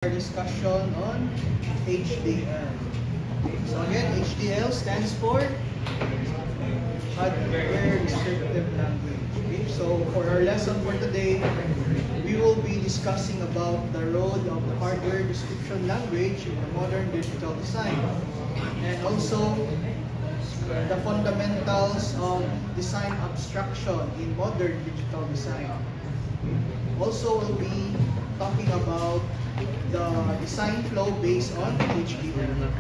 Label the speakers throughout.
Speaker 1: our discussion on HDL. Okay, so again, HDL stands for Hardware Descriptive Language. Okay, so for our lesson for today, we will be discussing about the role of the hardware description language in the modern digital design, and also the fundamentals of design abstraction in modern digital design. Also, we'll be talking about the design flow based on HDL.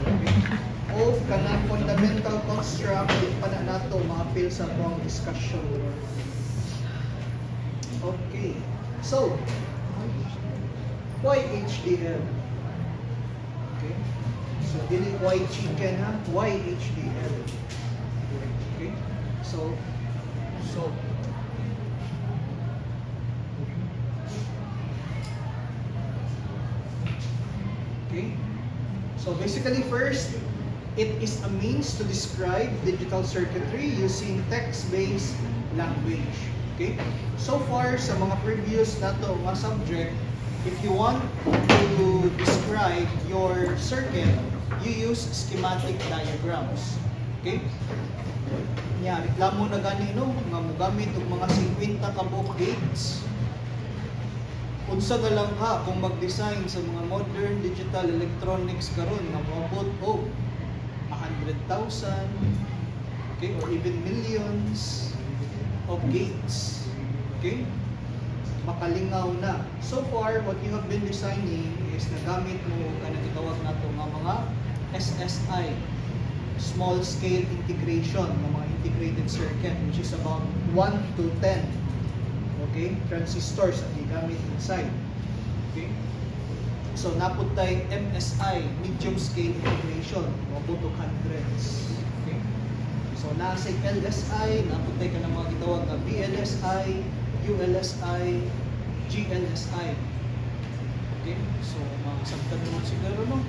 Speaker 1: O kanang fundamental construct din pa na nato ma-appeal sa buong discussion. Okay. So, why HDL? Okay. So, dili why chicken ha? Why HDL? Okay. So okay. So basically, first, it is a means to describe digital circuitry using text-based language. Okay? So far, sa mga previous nato mga subject, if you want to describe your circuit, you use schematic diagrams. Okay? Nya, reklamo na gani no, nga mogamit og mga 50 ka book gates. Unsa na lang ha kung mag-design sa mga modern digital electronics karon nga moabot og 100,000, okay, or even millions of gates. Okay? Makalingaw na. So far, what you have been designing is nagamit mo kanang gitawag nato nga mga SSI, small scale integration, ng mga integrated circuit, which is about 1 to 10. Okay, transistors ang gigamit inside. Okay, so napod tayo MSI, medium scale integration, mabot og hundreds. Okay, so nasa LSI, napod tayo ka ng mga gitawag na VLSI, ULSI, GLSI. Okay, so mga sabtan naman siguro no,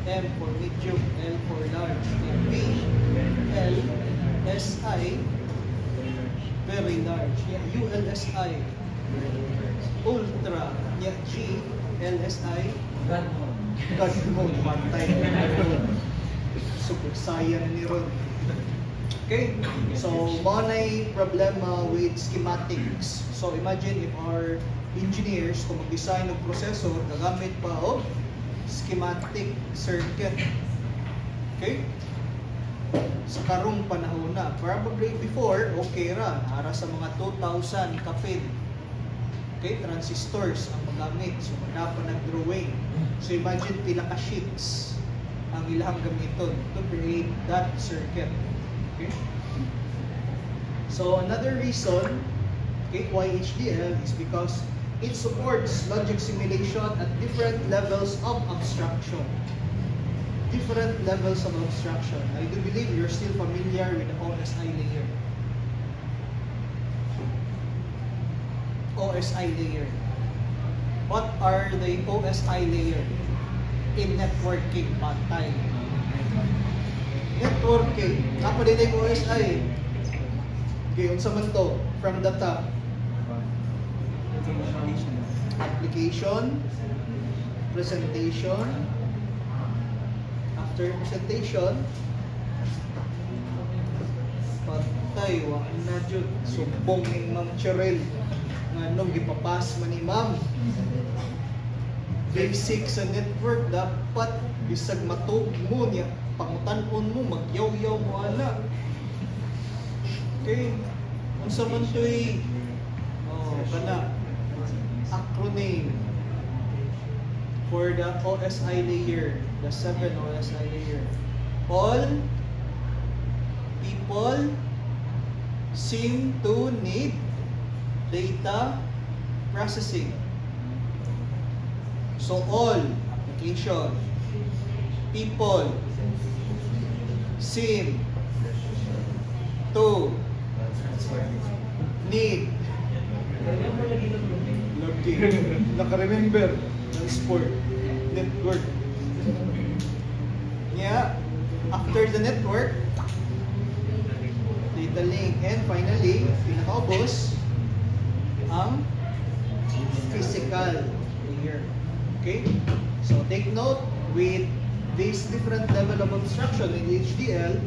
Speaker 1: M for medium, L for large, V, L, SI, very large. Yeah, ULSI, ultra. Yeah, G, LSI, God mode. One time. Super saiyan ni Ron. Okay, so monay problema with schematics. So imagine if our engineers kung mag-design ng processor, gagamit pa o schematic circuit. Okay? Sa karong panahon na, probably before, okay ra, para sa mga 2,000 kapin. Okay, transistors ang magamit. So, dapat nag-drawing. So, imagine pila ka sheets ang ilang gamiton to create that circuit. Okay? So, another reason, okay, why HDL is because it supports logic simulation at different levels of abstraction. Different levels of abstraction. I do believe you're still familiar with the OSI layer. OSI layer. What are the OSI layer? In networking, patay. Networking. Apa din yung OSI? Okay, unsa man to? From the top. Application. Presentation. After presentation, patay, wala na dyan. Sumbong ni Ma'am Cheryl. Nga nung gipapas man ni Ma'am. Basic sa network, dapat bisag matug mo niya. Pangutan-on mo, magyaw-yaw mo ala. Okay. Kung sa man to'y kana acronym for the OSI layer, the 7 OSI layer. All people seem to need data processing. So all application, people seem to need. Lagi, naka-remember ng sport, network. Yeah, after the network, data link, and finally, pinakaubos, ang physical layer. Okay? So take note, with this different level of abstraction in HDL,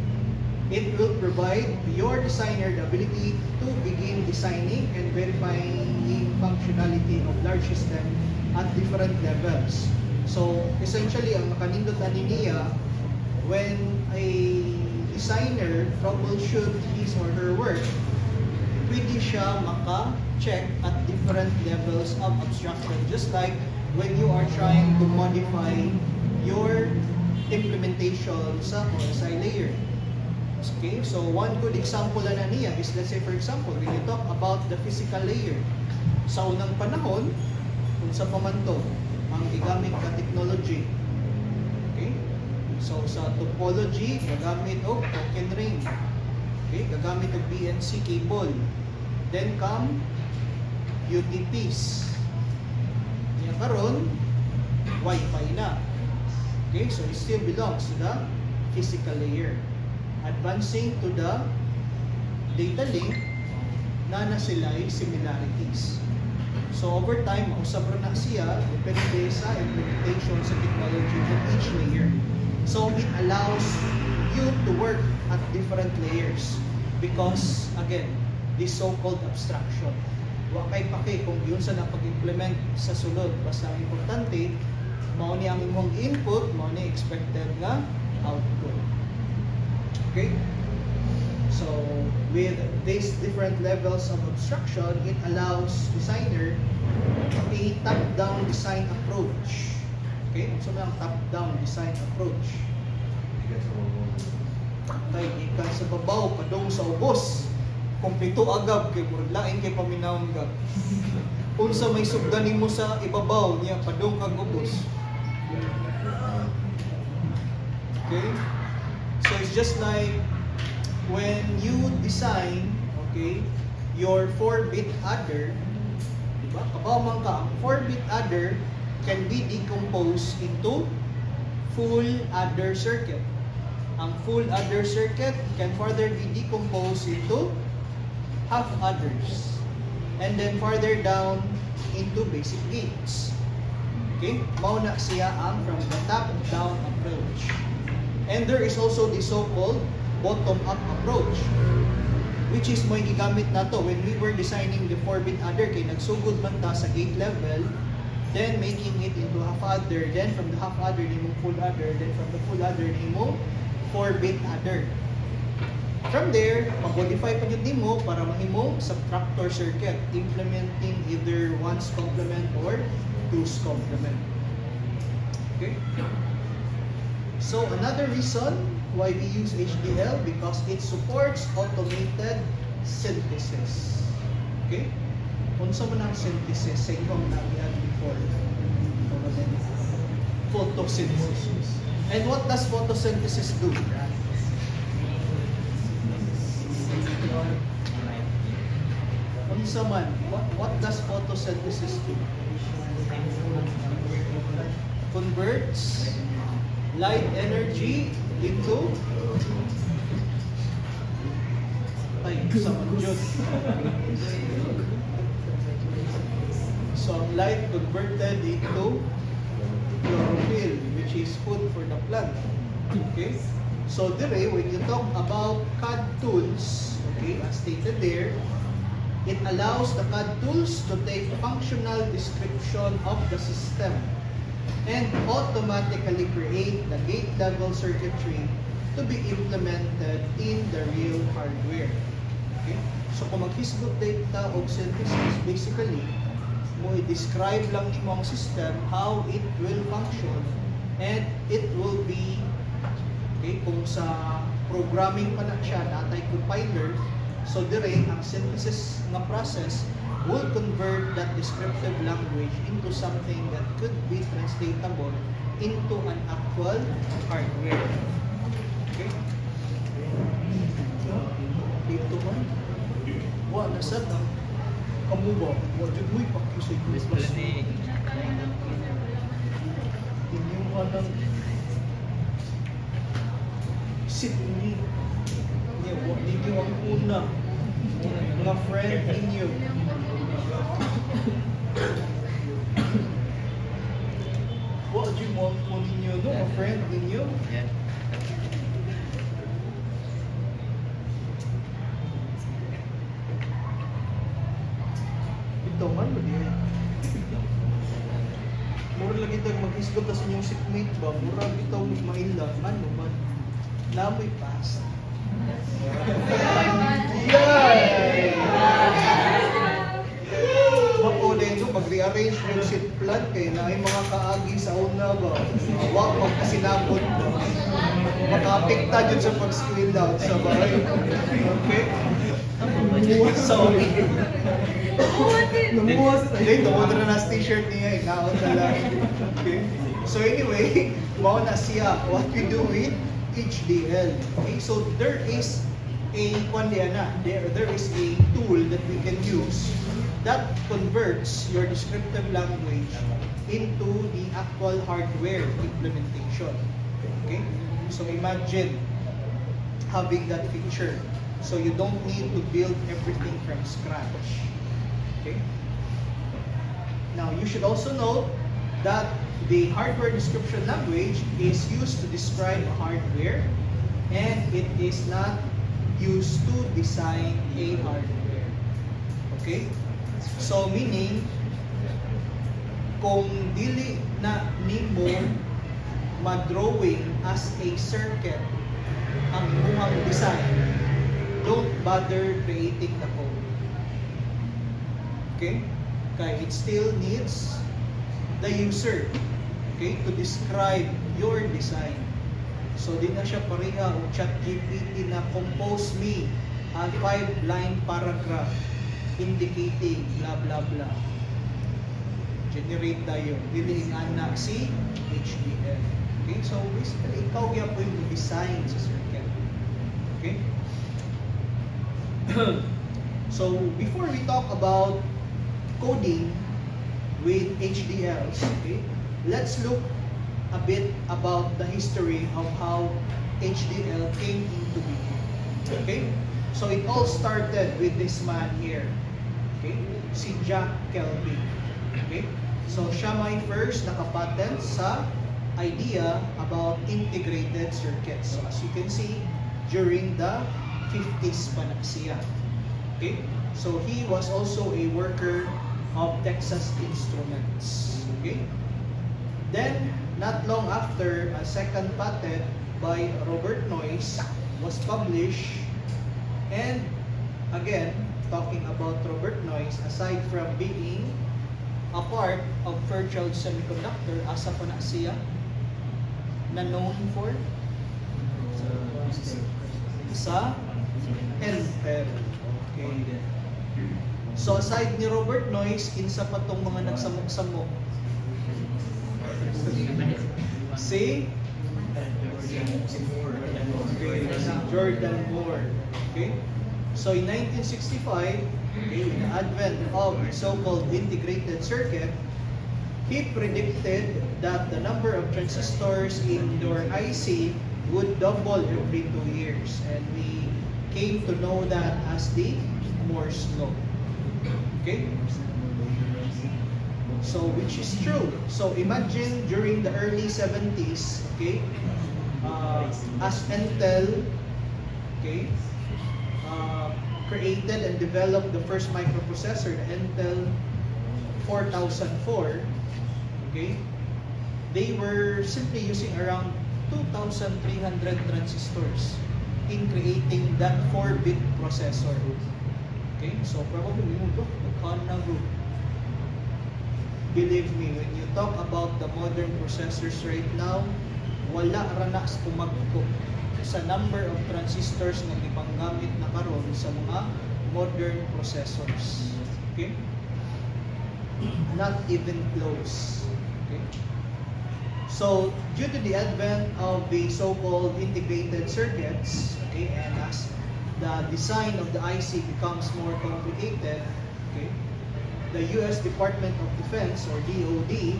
Speaker 1: it will provide your designer the ability to begin designing and verifying functionality of large system at different levels. So essentially, ang makanindot ani niya, when a designer troubleshoot his or her work, pwede siya maka-check at different levels of abstraction, just like when you are trying to modify your implementation sa OSI layer. Okay, so one good example na niya is, let's say for example, when you talk about the physical layer, sa unang panahon, kung sa pamanto, ang gigamit ka technology. Okay, so sa topology, gagamit og token ring. Okay, gagamit og BNC cable. Then come UDPs. Yan karon, Wi-Fi na. Okay, so it still belongs to the physical layer. Advancing to the data link, na sila ay similarities. So over time, mausap na siya depende sa implementation sa technology of each layer. So it allows you to work at different layers because, again, this so-called abstraction. Wa kay paki kung yun sa napag-implement sa sulod. Basta ang importante, mao ni ang imong input, mao ni expected nga output. Okay? So, with these different levels of abstraction, it allows designer a top-down design approach. Okay? So, ang top-down design approach. Kay ikan sa babaw, padong sa ubos. Kumpleto agab, kay lain kay paminawang gab. Unsa may sugdanin mo sa ibabaw niya, padong kag ubos. Okay? So it's just like when you design, okay, your 4-bit adder, diba? Kabaw man ka, ang 4-bit adder can be decomposed into full adder circuit. Ang full adder circuit can further be decomposed into half adders. And then further down into basic gates. Okay? Mao na siya ang from the top-down approach. And there is also the so-called bottom-up approach, which is mo gigamit nato when we were designing the 4-bit adder, kay nagsugod man ta sa gate level, then making it into half adder, then from the half adder nimo full adder, then from the full adder nimo 4-bit adder. From there, mag-modify pa yun nimo para mahimong subtractor circuit, implementing either 1's complement or 2's complement. Okay? So another reason why we use HDL, because it supports automated synthesis. Okay? Unsa man ang synthesis sa ibang nabihan before? Photosynthesis. And what does photosynthesis do? Unsa man? What does photosynthesis do? Converts light energy into so light converted into chlorophyll, which is food for the plant. Okay, so there, when you talk about CAD tools, okay, as stated there, it allows the CAD tools to take functional description of the system and automatically create the gate level circuitry to be implemented in the real hardware. Okay? So kung mag-hisgot data o synthesis, basically, mo i-describe lang nimo ang system, how it will function, and it will be, okay, kung sa programming pa na siya, natay compiler, so dire ang synthesis nga process will convert that descriptive language into something that could be translatable into an actual hardware. Okay? Dito man. Wa na sad ang kamuba. Wa jud mo'y pakisay ko. Inyong kanang sit ni. Wa ninyo ang una. Mga friend ninyo. Wa Jim mo ninyo, no? A friend ninyo.
Speaker 2: Yeah.
Speaker 1: Ito man ba diya? Mura lagi tayo mag-isgot sa inyong seatmate ba? Mura bitaw maila. Ano man? Namoy past. Yay! Makulay nyo, mag-rearrange yung seat plan kay na ay mga kaagi sa una ba? Wag magkasinabot ba? Maka-apekta dyan sa pag-screen out sa bahay. Okay? So, Numuwas. Hindi, tumuto na nas t-shirt niya, inaon na lang. Okay? So anyway, mao na siya. What we do with HDL. Okay? So there is a there is a tool that we can use that converts your descriptive language into the actual hardware implementation. Okay? So imagine having that feature. So you don't need to build everything from scratch. Okay? Now, you should also note that the hardware description language is used to describe hardware and it is not used to design a hardware. Okay? So, meaning, kung dili na nimo ma-drawing as a circuit ang imong design, don't bother creating the code. Okay? Okay, it still needs the user, okay, to describe your design. So, di na siya pareha o ChatGPT na compose me a 5-line paragraph indicating blah blah blah. Generate tayo. Dilihingan na si HDL. Okay, so basically, ikaw yan po yung design sa circuit. Okay? So, before we talk about coding with HDLs, okay, let's look a bit about the history of how HDL came into being. Okay, so it all started with this man here, okay, si Jack Kelvin. Okay, so siya may first nakapatent sa idea about integrated circuits. So as you can see, during the 50s pa na siya. Okay, so he was also a worker of Texas Instruments. Okay? Then, not long after, a second patent by Robert Noyce was published. And again, talking about Robert Noyce, aside from being a part of Fairchild Semiconductor, asa pa na siya na known for? Sa Intel. Okay. So aside ni Robert Noyce, kinsa pa tong mga nagsamok-samok? Si Jordan Moore. Okay? So in 1965, okay, with the advent of the so-called integrated circuit, he predicted that the number of transistors in your IC would double every 2 years. And we came to know that as the Moore's law. Okay? So, which is true. So, imagine during the early 70s, okay, as Intel, okay, created and developed the first microprocessor, the Intel 4004, okay, they were simply using around 2,300 transistors in creating that 4-bit processor. Okay, so probably we will look at the believe me, when you talk about the modern processors right now, wala rana sa kumagko sa number of transistors na ipanggamit na karon sa mga modern processors. Okay? Not even close. Okay? So, due to the advent of the so-called integrated circuits, okay, and as the design of the IC becomes more complicated, okay, the U.S. Department of Defense, or DOD,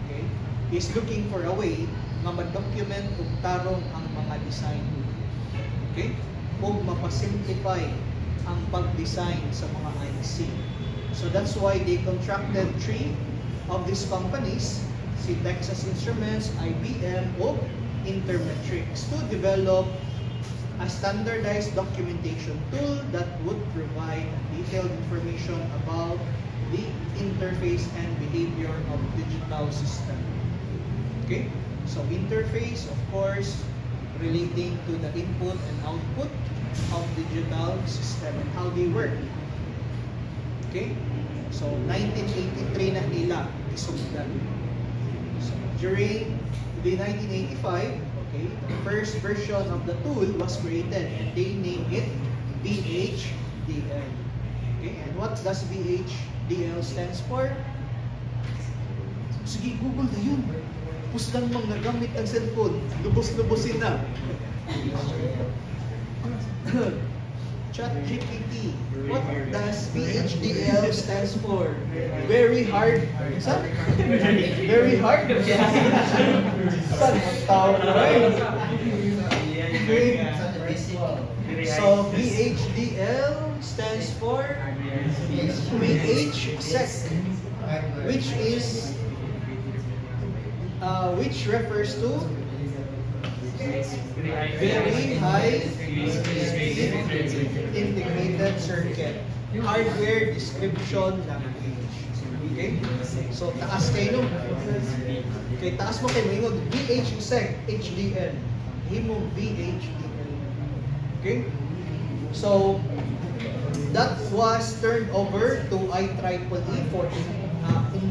Speaker 1: okay, is looking for a way na ma-document ug tarong ang mga design. Okay? Ug mapasimplify ang pag-design sa mga IC. So that's why they contracted 3 of these companies si Texas Instruments, IBM, o Intermetrics to develop a standardized documentation tool that would provide detailed information about the interface and behavior of digital system. Okay? So interface, of course, relating to the input and output of digital system and how they work. Okay? So 1983 na nila isugdan. So during the 1985, okay, the first version of the tool was created and they named it VHDL. Okay, and what does VHDL stands for? Sige, Google na yun. Pusdan mang nagamit ang cellphone, lubos-lubosin na. ChatGPT. What does VHDL stands for? Very hard. Very hard? So VHDL stands for VHSEC, which refers to very high integrated circuit, hardware description language. Okay? So taas kayo, no? Okay, taas mo kayo, mayroon VHSEC, HDL. Himo VHDL. Okay? So that was turned over to IEEE for in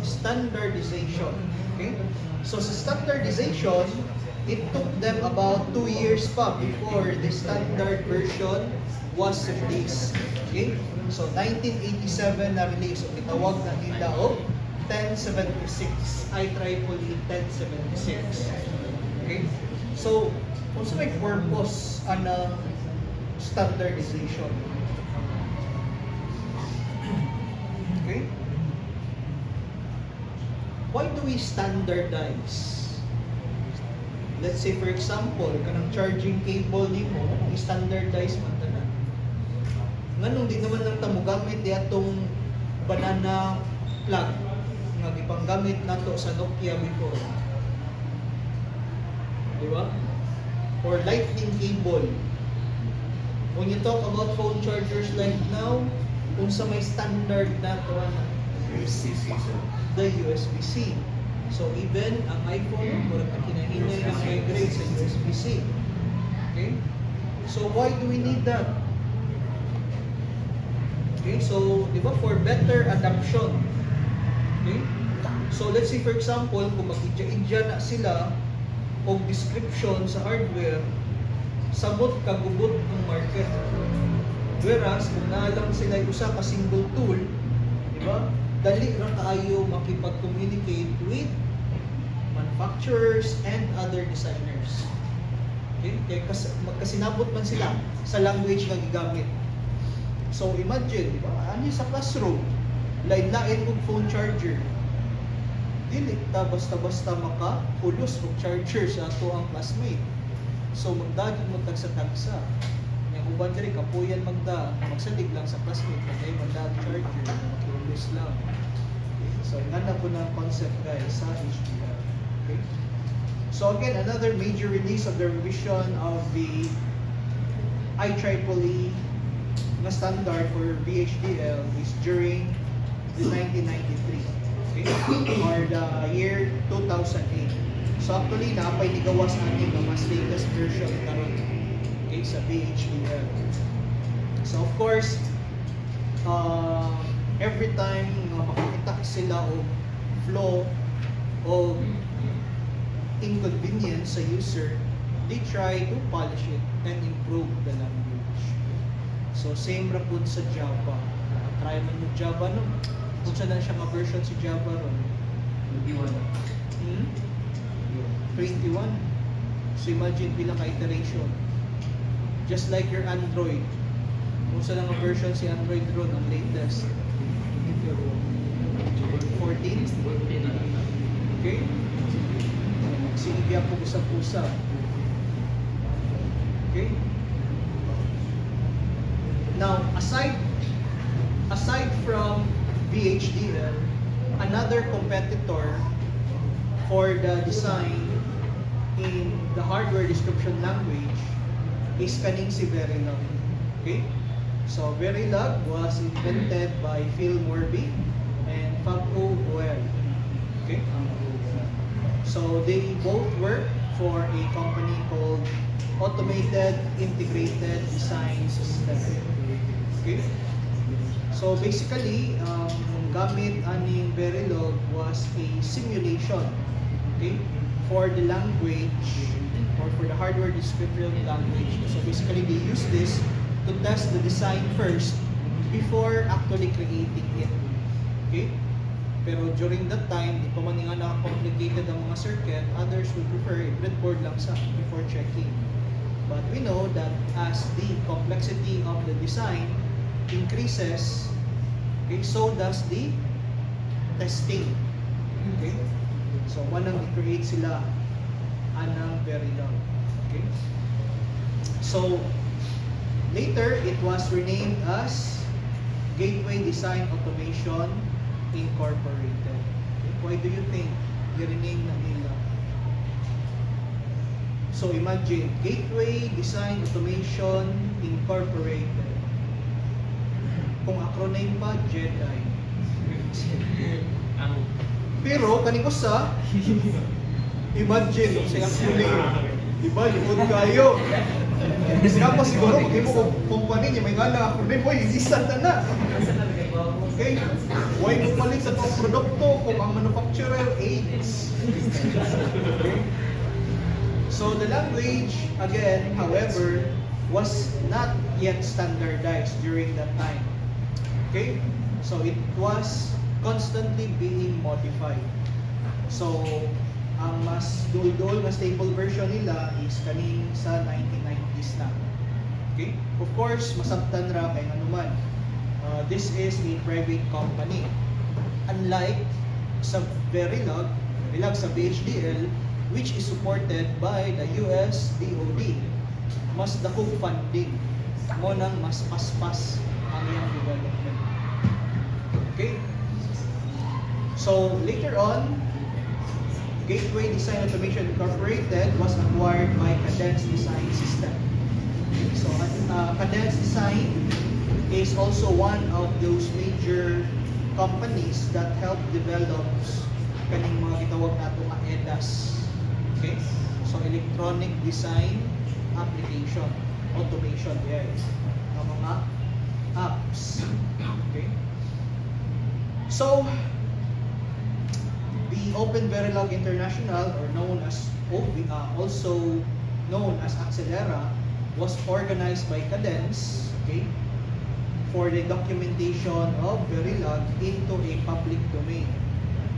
Speaker 1: standardization. Okay? So sa standardization, it took them about 2 years pa before the standard version was released. Okay? So 1987 na release. So itawag na nila o 1076. IEEE 1076. Okay? So, kung sa may purpose ang standardization. Okay? Why do we standardize? Let's say for example, kanang charging cable nimo, i-standardize man ta na. Nganong di naman lang ta mo gamit di atong banana plug nga gipanggamit nato sa Nokia before. Di ba? Or lightning cable. When you talk about phone chargers like now, kung sa may standard na to the USB-C. So even ang iPhone, murag na kinahinay na migrate sa USB-C. Okay? So why do we need that? Okay, so di ba for better adoption. Okay? So let's say for example, kung mag-idya-idya na sila o description sa hardware, sabot kagubot ang market. Whereas kung naalang sila usa ka single tool, di ba? Dali ra kaayo makipag-communicate with manufacturers and other designers. Okay? Kaya magkasinabot man sila sa language nga gigamit. So imagine, di ba? Ano sa classroom, lain-lain og phone charger. Dili ta basta-basta maka-pulos og charger sa ato ang classmate. So magdagig mo tagsa-tagsa. Yang uban diri kapuyan magsalig lang sa classmate kay magdag charger, makiulos lang. Okay? So ngana po na concept guys sa HDL. Okay? So again, another major release of the revision of the IEEE na standard for VHDL is during the 1993. Okay? Or the year 2008. So actually, napay ligawas natin ang mas latest version karon, okay, sa VHDL. So of course, every time makakita sila o flow o inconvenience sa user, they try to polish it and improve the language. So same ra pud sa Java. Try man mo Java no. Kung saan na siya ka-version si Java ron? 21. 21. So imagine pila ka-iteration. Just like your Android. Kung saan ang version si Android ron, ang latest. 14? Okay? Sinigyan po usap-usap. Okay? Now, aside from VHDL, another competitor for the design in the hardware description language is kaning si Verilog. Okay? So Verilog was invented by Phil Morby and Fabio Boel. Okay? So they both work for a company called Automated Integrated Design System. Okay? So basically, gamit aning Verilog was a simulation, okay, for the language or for the hardware description language. So basically, they use this to test the design first before actually creating it. Okay? Pero during that time, di pa man nga na-complicated ang mga circuit, others would prefer a breadboard lang sa before checking. But we know that as the complexity of the design increases, okay, so does the testing. Okay? So, wanang i-create sila anang Verilog. Okay? So, later, it was renamed as Gateway Design Automation Incorporated. Okay? Why do you think i-rename na nila? So, imagine, Gateway Design Automation Incorporated. Kung acronym pa, JEDI. Pero, kaniko sa, imagine, sa acronym. Diba, limod kayo. Kasi nga pa siguro, mag-ibo company niya, may nga na acronym, boy, isisan na. Okay? Why mo palit sa itong produkto kung ang manufacturer AIDS? Okay? So the language, again, however, was not yet standardized during that time. Okay? So it was constantly being modified. So ang mas dul-dul na stable version nila is kaning sa 1990s na. Okay? Of course, masabtan ra kay anuman. This is a private company. Unlike sa Verilog, sa VHDL, which is supported by the US DOD. Mas dakong funding mo nang mas paspas ang iyang development. Okay? So, later on, Gateway Design Automation Incorporated was acquired by Cadence Design System. So, Cadence Design is also one of those major companies that help develop kaning mga gitawag nato nga EDAS. Okay? So, electronic design application, automation, yes. Ang mga apps. Okay? So, the Open Verilog International, or known as also known as Accelera, was organized by Cadence, okay, for the documentation of Verilog into a public domain.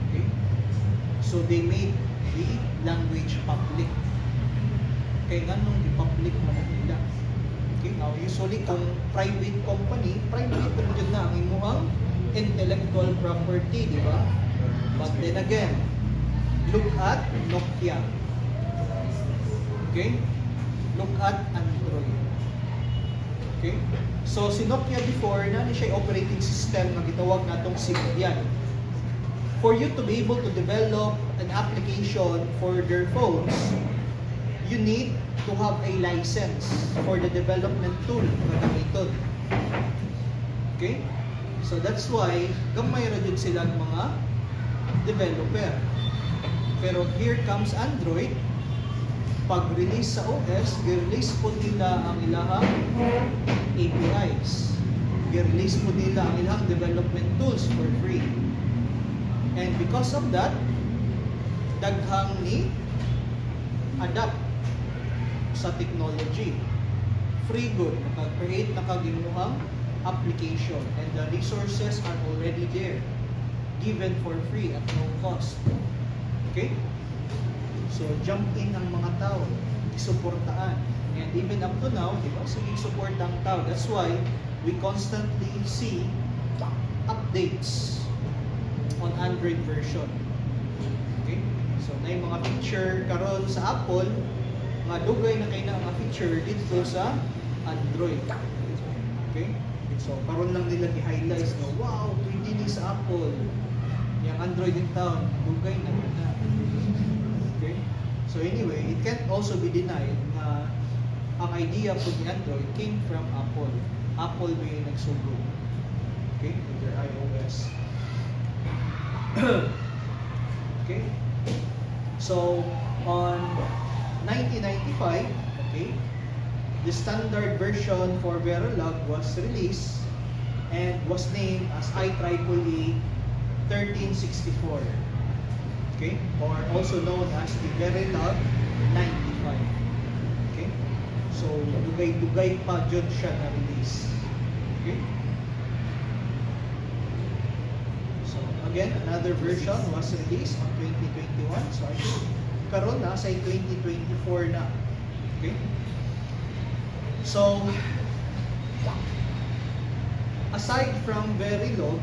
Speaker 1: Okay? So they made the language public. Kaya nga nung di-public man nila. Okay? Now, usually kung private company, private rin dyan na ang imuhang intellectual property, di ba? But then again, look at Nokia. Okay? Look at Android. Okay? So, si Nokia before, nani siya operating system na gitawag natong Symbian. For you to be able to develop an application for their phones, you need to have a license for the development tool na gamiton. Okay? So, that's why, gamay ra jud silang mga developer. Pero here comes Android. Pag-release sa OS, i-release po nila ang ilahang APIs. I-release po nila ang ilahang development tools for free. And because of that, daghang ni adapt sa technology. Free good, nakag-create, nakagimuhang application. And the resources are already there, given for free at no cost. Okay? So, jump in ang mga tao, isuportaan. And even up to now, di ba, sige support ang tao. That's why we constantly see updates on Android version. Okay? So, na yung mga feature karon sa Apple, mga dugay na kayo na mga feature dito sa Android. Okay? So, karon lang nila i-highlight na, wow, pwede ni sa Apple. yung Android in town, dugay na na. Okay? So anyway, it can also be denied na ang idea po ni Android came from Apple. Apple ba yung nagsugo? Okay? With their iOS. Okay? So, on 1995, okay, the standard version for Verilog was released and was named as IEEE 1364, okay, or also known as the Verilog 95. Okay, so dugay-dugay pa jud siya na release. Okay, so again, another version was released on 2021. So I think karon na sa 2024 na. Okay, so aside from Verilog,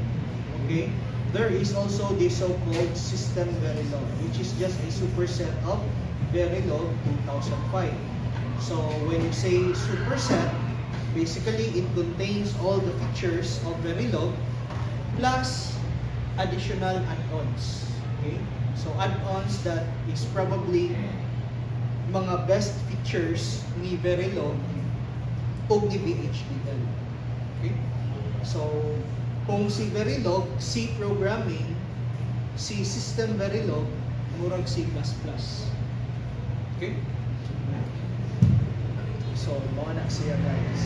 Speaker 1: okay, there is also the so-called System Verilog, which is just a superset of Verilog 2005. So when you say superset, basically it contains all the features of Verilog plus additional add-ons. Okay, so add-ons that is probably mga best features ni Verilog o ni VHDL. Okay, so kung si Verilog, C programming, si System Verilog, murag C++. Okay? So, mga na siya guys.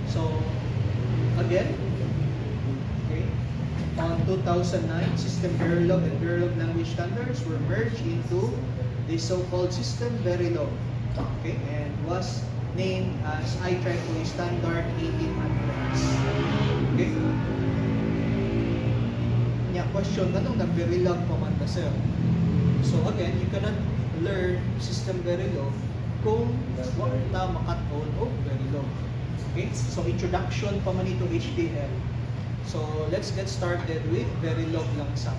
Speaker 1: So, again, okay, on 2009, System Verilog and Verilog language standards were merged into the so-called System Verilog, okay, and was named as IEEE Standard 1800. Okay? Nya question ganun nag-Verilog pa man ka sir. So again, you cannot learn System Verilog kung wala makat-on o Verilog. Okay? So introduction pa man ito HDL. So let's get started with Verilog lang sa.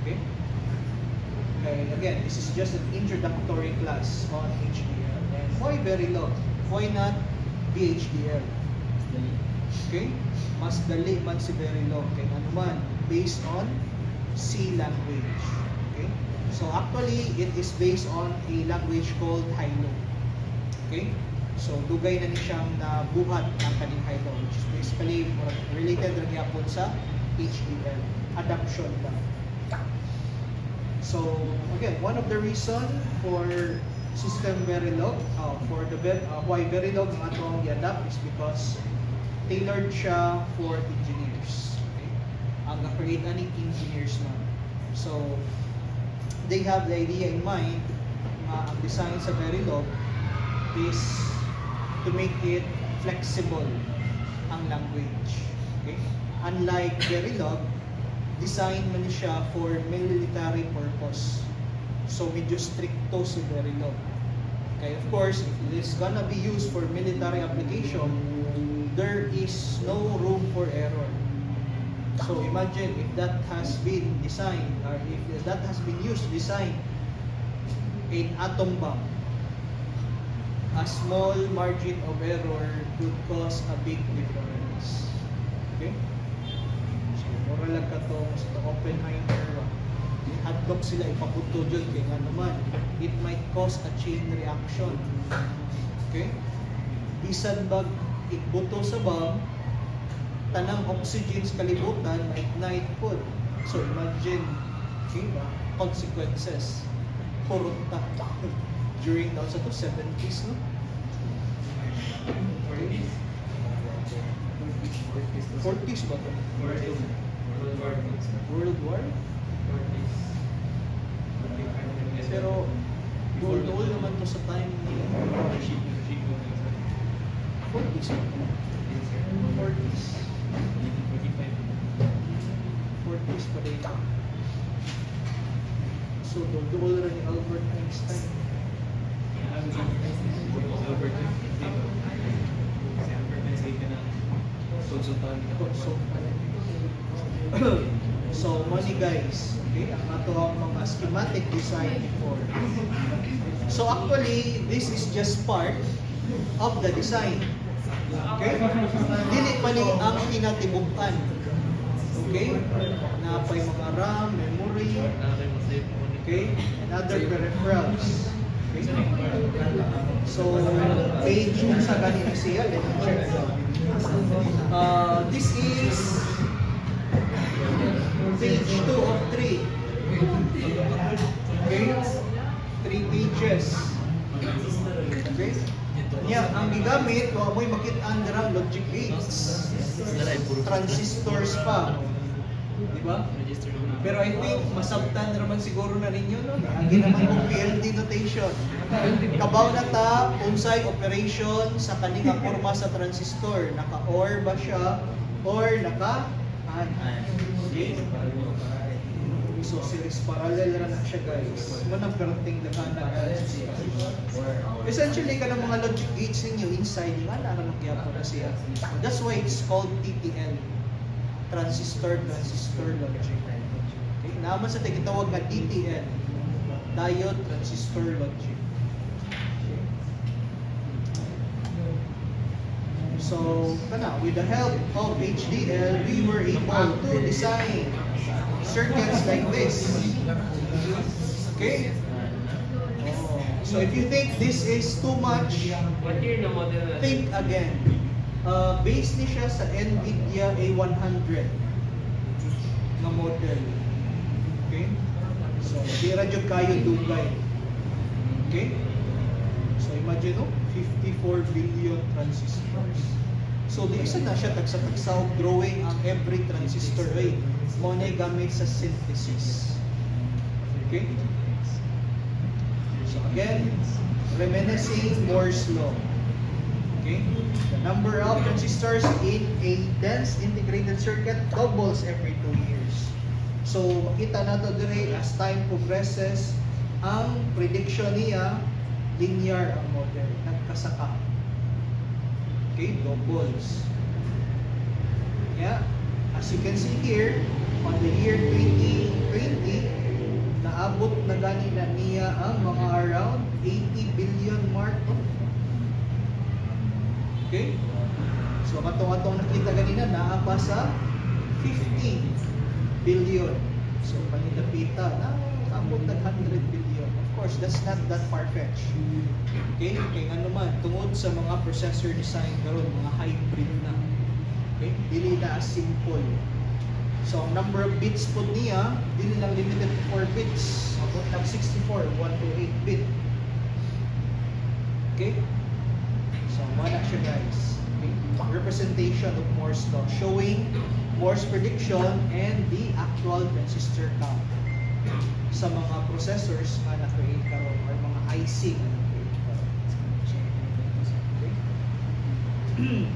Speaker 1: Okay? Okay, again, this is just an introductory class on HDL. And why Verilog? Why not VHDL? Okay? Mas dali man si Verilog. Kaya ano man, based on C language. Okay? So actually, it is based on a language called Hilo. Okay? So dugay na ni siyang nabuhat ng kaning Hilo, which is basically related rin yapon sa HDL. Adaption lang. So again, one of the reason for System Verilog, for the why Verilog ang atong i-adapt is because tailored siya for engineers. Okay? Ang na-create ani engineers na. So they have the idea in mind na ang design sa Verilog is to make it flexible ang language. Okay? Unlike Verilog, design man siya for military purpose. So medyo stricto si Verilog. Okay, of course, if it is gonna be used for military application, there is no room for error. So imagine if that has been designed, or if that has been used to design an atom bomb, a small margin of error could cause a big difference. Okay? So, moral lang ka to sa Oppenheimer. Hadlock sila ipaputo dyan kaya nga naman it might cause a chain reaction. Okay? Bisan bag ikbuto sa bomb, tanang oxygen sa kalibutan ma-ignite po. So imagine, okay, consequences. Kurunta during daw sa 70s, no? 40s ba ito? World War? Pero goal naman to sa time nila. 40s. 40s pa rin. So goal rin ni Albert Einstein. So money guys, okay, ang ato ang mga schematic design before. So actually, this is just part of the design. Okay? Dili pa ni ang kinatibuk-an. Okay? napay mga RAM, memory, okay, and other peripherals. Okay? So, page sa ganito siya. Let me check. This is page 2 of 3. Okay? 3 pages. Okay? Yeah, ang gigamit, kung amoy makita-an dira logic gates, transistors pa. Diba? Pero I think masabtan naman siguro na ninyo, no? Ang ginaman kong PLD notation. Kabaw na ta, unsay operation sa kaninga forma sa transistor. Naka-OR ba siya? Or naka-AND? Okay? So, series parallel na siya, guys. Manang perting na guys. Essentially, ka ng mga logic gates ninyo inside, nga nakakakyapo na siya. That's why it's called TTL. Transistor logic. Okay? Naman sa tigitawag na TTL. Diode transistor logic. So, with the help of HDL, we were able to design circuits like this. Okay? So if you think this is too much, think again. Based ni siya sa NVIDIA A100 na model. Okay? So, di radyo kayo dugay. Okay? So imagine, 54 billion transistors. So, di isa na siya tagsa-tagsa growing ang every transistor rate. Mo na gamit sa synthesis. Okay? So, again, reminiscing Moore's law. Okay? The number of transistors in a dense integrated circuit doubles every 2 years. So, makita na to dire as time progresses, ang prediction niya, linear ang model. Nagkasaka. Okay, doubles. Yeah, as you can see here, on the year 2020, naabot na gani na niya ang mga around 80 billion mark. Okay? So, katong-katong nakita ganina, naapa sa 50 billion. So, panitapita na abot na 100 billion. Of course, that's not that far-fetched. Okay? Kaya nga naman, tungod sa mga processor design karon, mga hybrid na. Okay? Dili na as simple. So, ang number of bits po niya, dili lang limited to 4 bits. Abot lang 64, 128 bit. Okay? So, wala siya, guys. Okay? Representation of Moore's law, showing Moore's prediction and the actual transistor count sa mga processors na na-create karon or mga IC na na-create karon. Okay?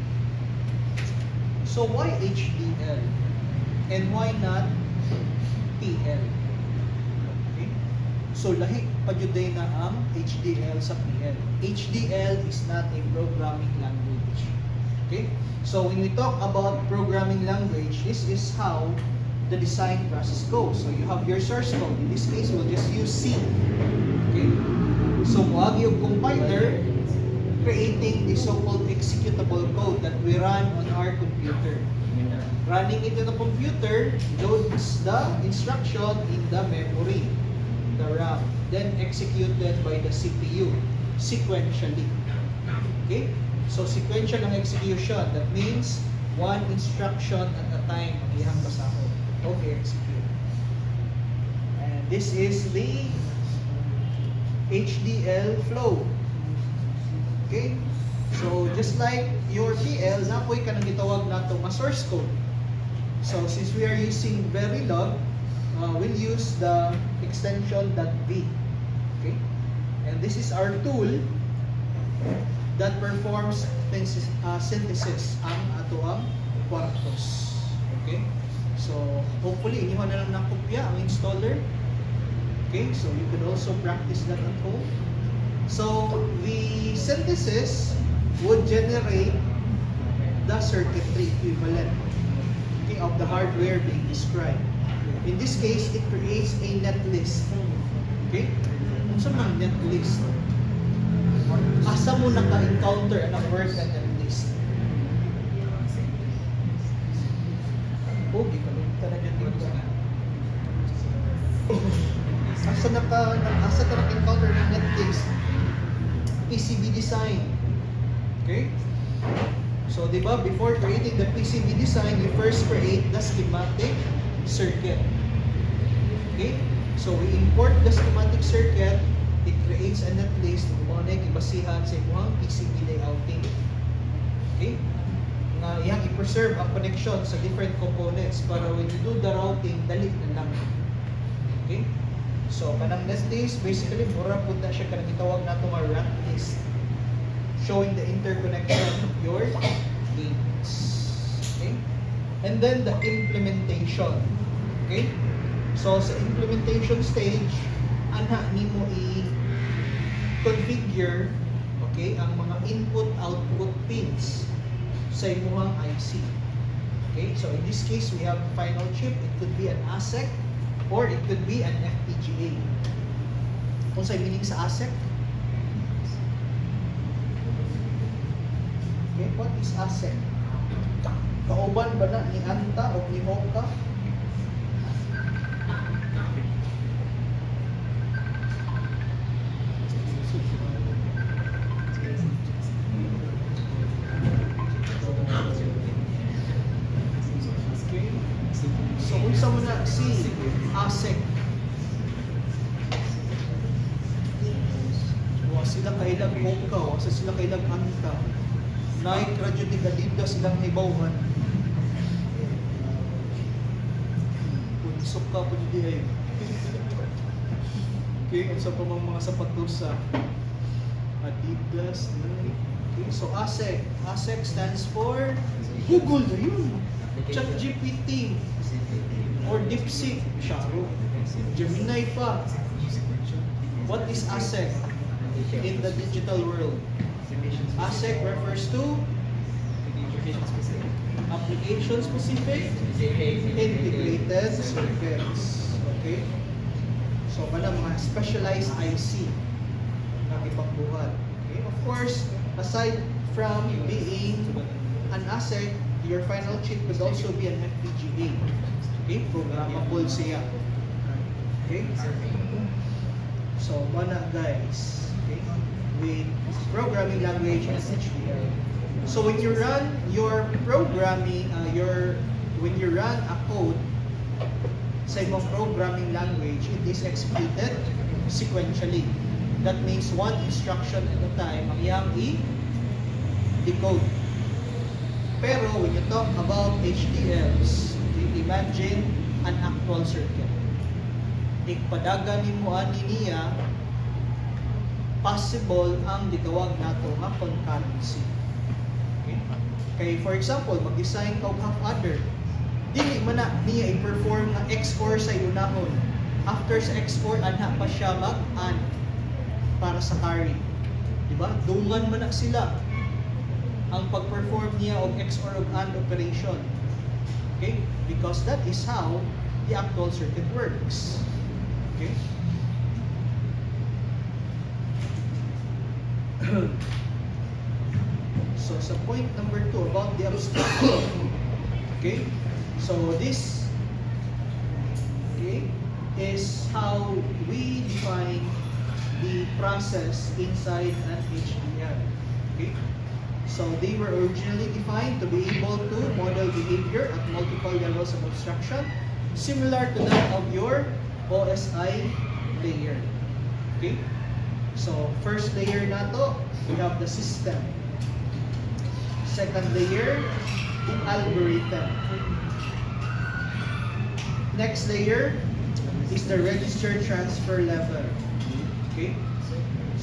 Speaker 1: So why HDL? And why not PL? Okay? So lahi pa jud na ang HDL sa PL. HDL is not a programming language. Okay? So when we talk about programming language, this is how the design process goes. So you have your source code. In this case, we'll just use C. Okay? So muag yung compiler creating the so-called executable code that we run on our computer. Running it in the computer loads the instruction in the memory, the RAM, then executed by the CPU sequentially. Okay? So sequential ang execution. That means one instruction at a time ang iyang pasahod. Okay, execute. And this is the HDL flow. Okay? So, just like your PL, napoy ka nang gitawag na itong source code. So, since we are using Verilog, we'll use the extension .v. Okay? And this is our tool that performs synthesis ang atoang quartos. Okay? So, hopefully, inyo na lang nakopya ang installer. Okay, so you could also practice that at home. So, the synthesis would generate the circuitry equivalent, okay, of the hardware being described. In this case, it creates a netlist. Okay? Ano sa mga netlist? Asa mo naka-encounter ang word na netlist? Okay, kalita na dyan dito. asa ta encounter ng net case PCB design. Okay? So, di ba, before creating the PCB design, you first create the schematic circuit. Okay? So, we import the schematic circuit, it creates a netlist kung ano yung ibasihan sa imuhang PCB layouting. Okay? Nga iyang i-preserve ang connection sa different components para when you do the routing, dali na lang. Okay? So, kanang netlist, basically, mura po na siya kanang itawag na itong rat list, showing the interconnection of your gates. Okay? And then, the implementation. Okay? So, sa implementation stage, anha nimo i-configure, okay, ang mga input-output pins sa imuhang IC. Okay? So, in this case, we have final chip. It could be an ASIC or it could be an FPGA. Kung sa'y meaning sa ASIC? Okay, what is ASIC? Kauban ba na ni Anta o ni Hoka? So, unsa mo na si ASIC? Sila kailang Hoka, wasa sila kailang Anta. Naik radyo di galida silang hibawhan. Punsok ka po di ay. Okay, unsa pa mga sapatos sa Adidas, Nike. Okay, so ASIC. ASIC stands for Google na yun. ChatGPT or DeepSeek. Sharo. Gemini pa. What is ASIC in the digital world? ASIC refers to application specific integrated circuits. Okay? So, wala mga specialized IC na ipagbuhat. Okay? Of course, aside from being an ASIC, your final chip could also be an FPGA. Okay? Programmable siya. Okay? So, wala guys. Okay? With programming language and HDL. So when you run your programming, when you run a code sa imong programming language, it is executed sequentially. That means one instruction at a time ang iyang i-decode. Pero when you talk about HDLs, imagine an actual circuit. Ikpadagan nimo ani niya possible ang gitawag nato nga concurrency. Okay? Kay for example, mag-design ka og half adder. Dili man na niya i-perform nga XOR sa unahon. After sa XOR anha pa siya mag-AND para sa carry. Di ba? Dungan man na sila ang pag-perform niya og XOR og AND operation. Okay? Because that is how the actual circuit works. Okay? So, sa point number 2 about the abstraction. Okay? So, this is how we define the process inside an HDL. Okay? So, they were originally defined to be able to model behavior at multiple levels of abstraction, similar to that of your OSI layer. Okay? So, first layer na to, we have the system. Second layer, the algorithm. Next layer is the register transfer level. Okay?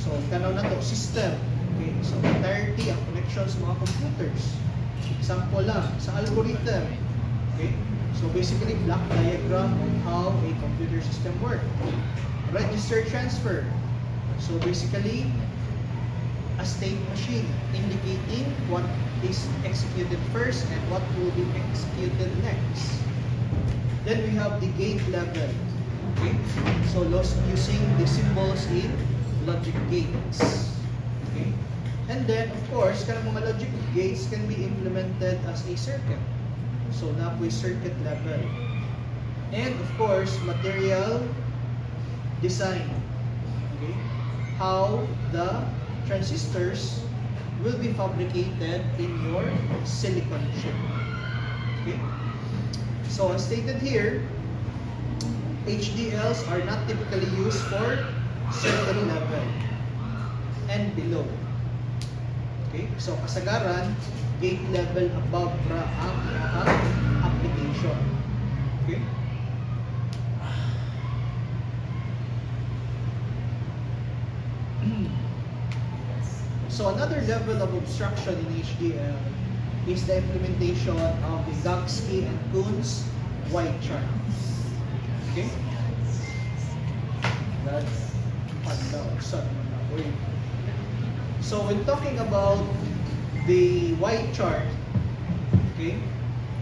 Speaker 1: So, tanaw na to, system. Okay? So, entirety ang connections sa mga computers. Example lang, sa algorithm. Okay? So, basically, block diagram of how a computer system works. Register transfer. So basically, a state machine indicating what is executed first and what will be executed next. Then we have the gate level. Okay? So using the symbols in logic gates. Okay? And then, of course, kanang mga logic gates can be implemented as a circuit. So na po circuit level. And of course, material design. Okay? How the transistors will be fabricated in your silicon chip. Okay? So as stated here, HDLs are not typically used for certain level and below. Okay? So kasagaran, gate level above ra ang application. Okay? So another level of obstruction in HDL is the implementation of the Gugsky and Kunz white chart. Okay? So when talking about the white chart, okay,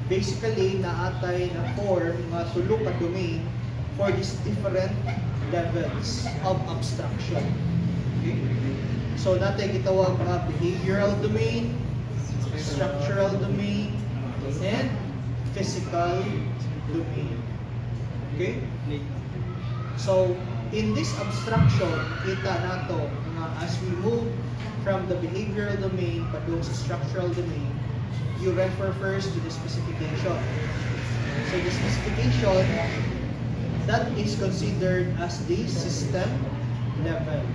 Speaker 1: basically naatay na form nga tulo ka domain for these different levels of abstraction. Okay? So natay gitawag nga behavioral domain, structural domain, and physical domain. Okay? So in this abstraction, kita nato nga as we move from the behavioral domain padung sa structural domain, you refer first to the specification. So the specification, that is considered as the system level.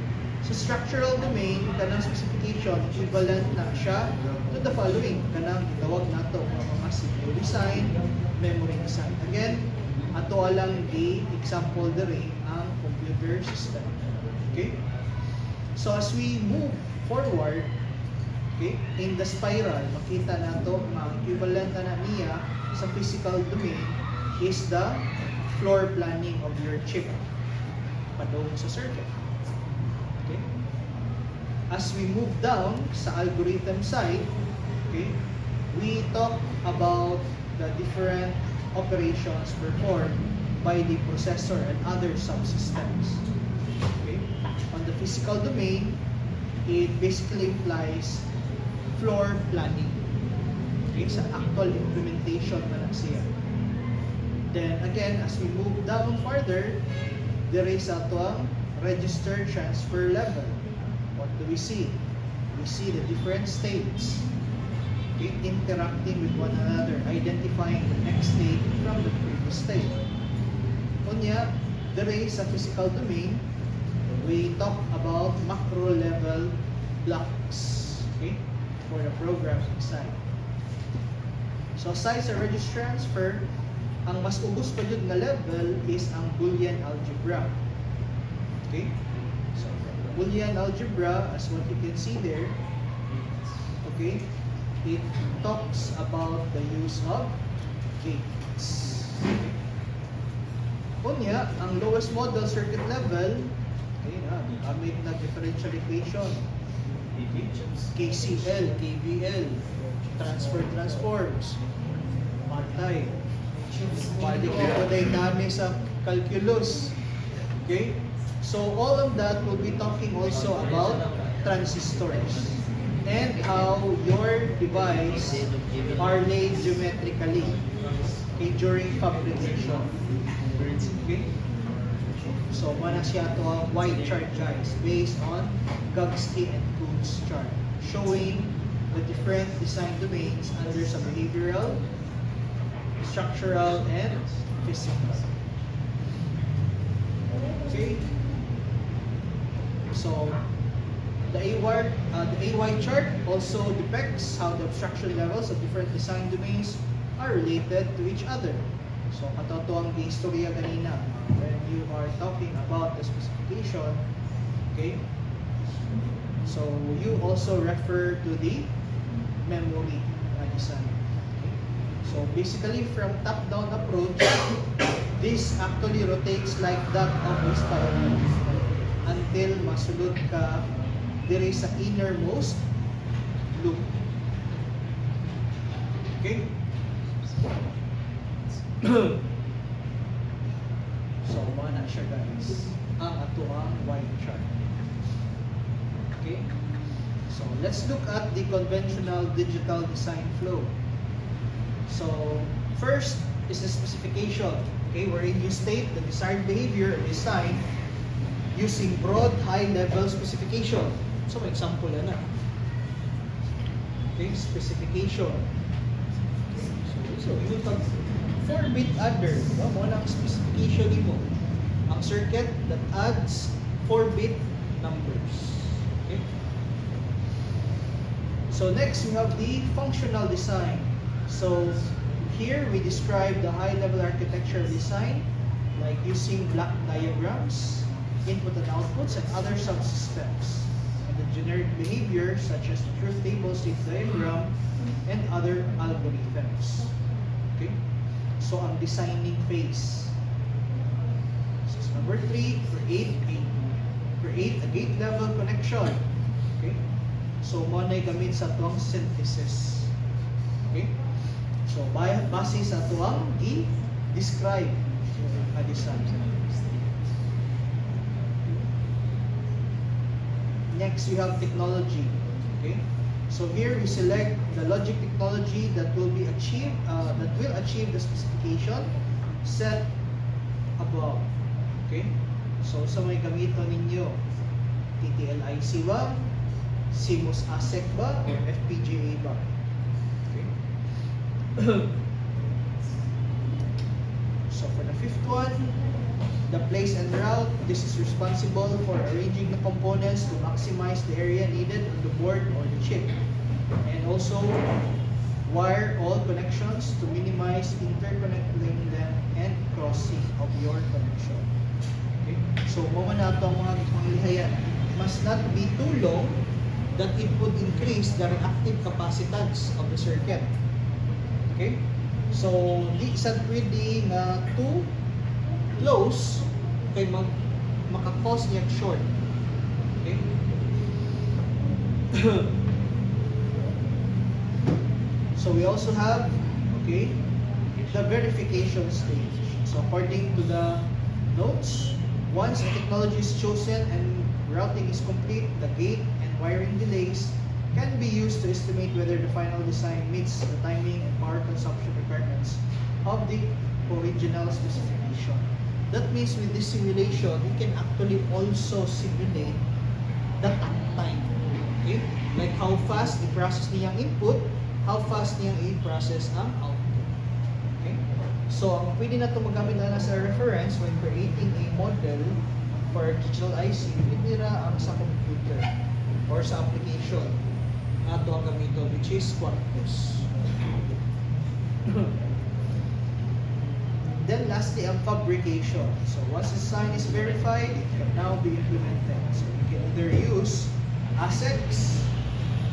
Speaker 1: So structural domain, kanang specification, equivalent na siya to the following. Kanang gitawag nato mga CPU design, memory design. Again, ato alang example dere ang computer system. Okay? So as we move forward, okay, in the spiral, makita nato ang equivalent na niya sa physical domain is the floor planning of your chip padung sa circuit. Okay? As we move down sa algorithm side, okay, we talk about the different operations performed by the processor and other subsystems. Okay? On the physical domain, it basically implies floor planning. Okay? Sa actual implementation na lang siya. Then again, as we move down further, there is ato ang register transfer level. What do we see? We see the different states, okay, interacting with one another, identifying the next state from the previous state. Kunya, there is a physical domain. We talk about macro level blocks, okay, for the programming side. So aside sa register transfer, ang mas ubos pa yun na level is ang Boolean algebra. Okay? So, Boolean algebra, as what you can see there, okay, it talks about the use of gates. Okay? Kunya, ang lowest model circuit level, okay, gamit na differential equation, KCL, KVL, transfer transforms, matay, balik ko dami sa calculus. Okay? So all of that will be talking also about transistors and how your device are laid geometrically, okay, during fabrication. Okay? So mana siya to ang white chart, guys, based on Gugsky and Kunz chart, showing the different design domains under sa behavioral, structural, and physical. Okay? So, the AY chart also depicts how the abstraction levels of different design domains are related to each other. So, katoto ang istorya kanina when you are talking about the specification, okay? So, you also refer to the memory design. So basically, from top-down approach, this actually rotates like that of a spiral until masulod ka diri sa innermost loop. Okay? So, mana siya, guys, ang atuang white chart. Okay? So, let's look at the conventional digital design flow. So, first is the specification, okay, wherein you state the desired behavior or design using broad high-level specification. So, may example na. Okay, specification. So, yung 4-bit adder, diba? Mo lang specification mo. Ang circuit that adds 4-bit numbers. Okay? So next we have the functional design. So here we describe the high-level architecture design, like using block diagrams, input and outputs, and other subsystems. And the generic behavior such as the truth table, state diagram, and other algorithms. Okay? So ang designing phase. So number 3, create a gate level connection. Okay? So mo na gamit sa tuwang synthesis. Okay? So base sa tuwang i-describe a design. Next we have technology. Okay? So here we select the logic technology that will achieve the specification set above. Okay? So sa may gamiton ninyo, TTL-IC ba, CMOS ASIC ba, or FPGA ba? Okay. So for the fifth one, the place and route. This is responsible for arranging the components to maximize the area needed on the board or the chip. And also wire all connections to minimize interconnecting them and crossing of your connection. Okay? So mo na itong mga panglihayan. Must not be too long that it would increase the reactive capacitance of the circuit. Okay? So, di sad pwede nga too close kay maka-cause niya short. Okay? So, we also have, okay, the verification stage. So, according to the notes, once a technology is chosen and routing is complete, the gate and wiring delays can be used to estimate whether the final design meets the timing and power consumption requirements of the original specification. That means with this simulation, we can actually also simulate the time. Okay? Like how fast i-process niyang input, how fast niyang i-process ang output. Okay? So, ang pwede na ito magamit na as a reference when creating a model for digital IC, pwede na ang sa computer or sa application na ito ang gamito, which is Quarkus. Then lastly, ang fabrication. So once the design is verified, it can now be implemented. So you can either use ASICs,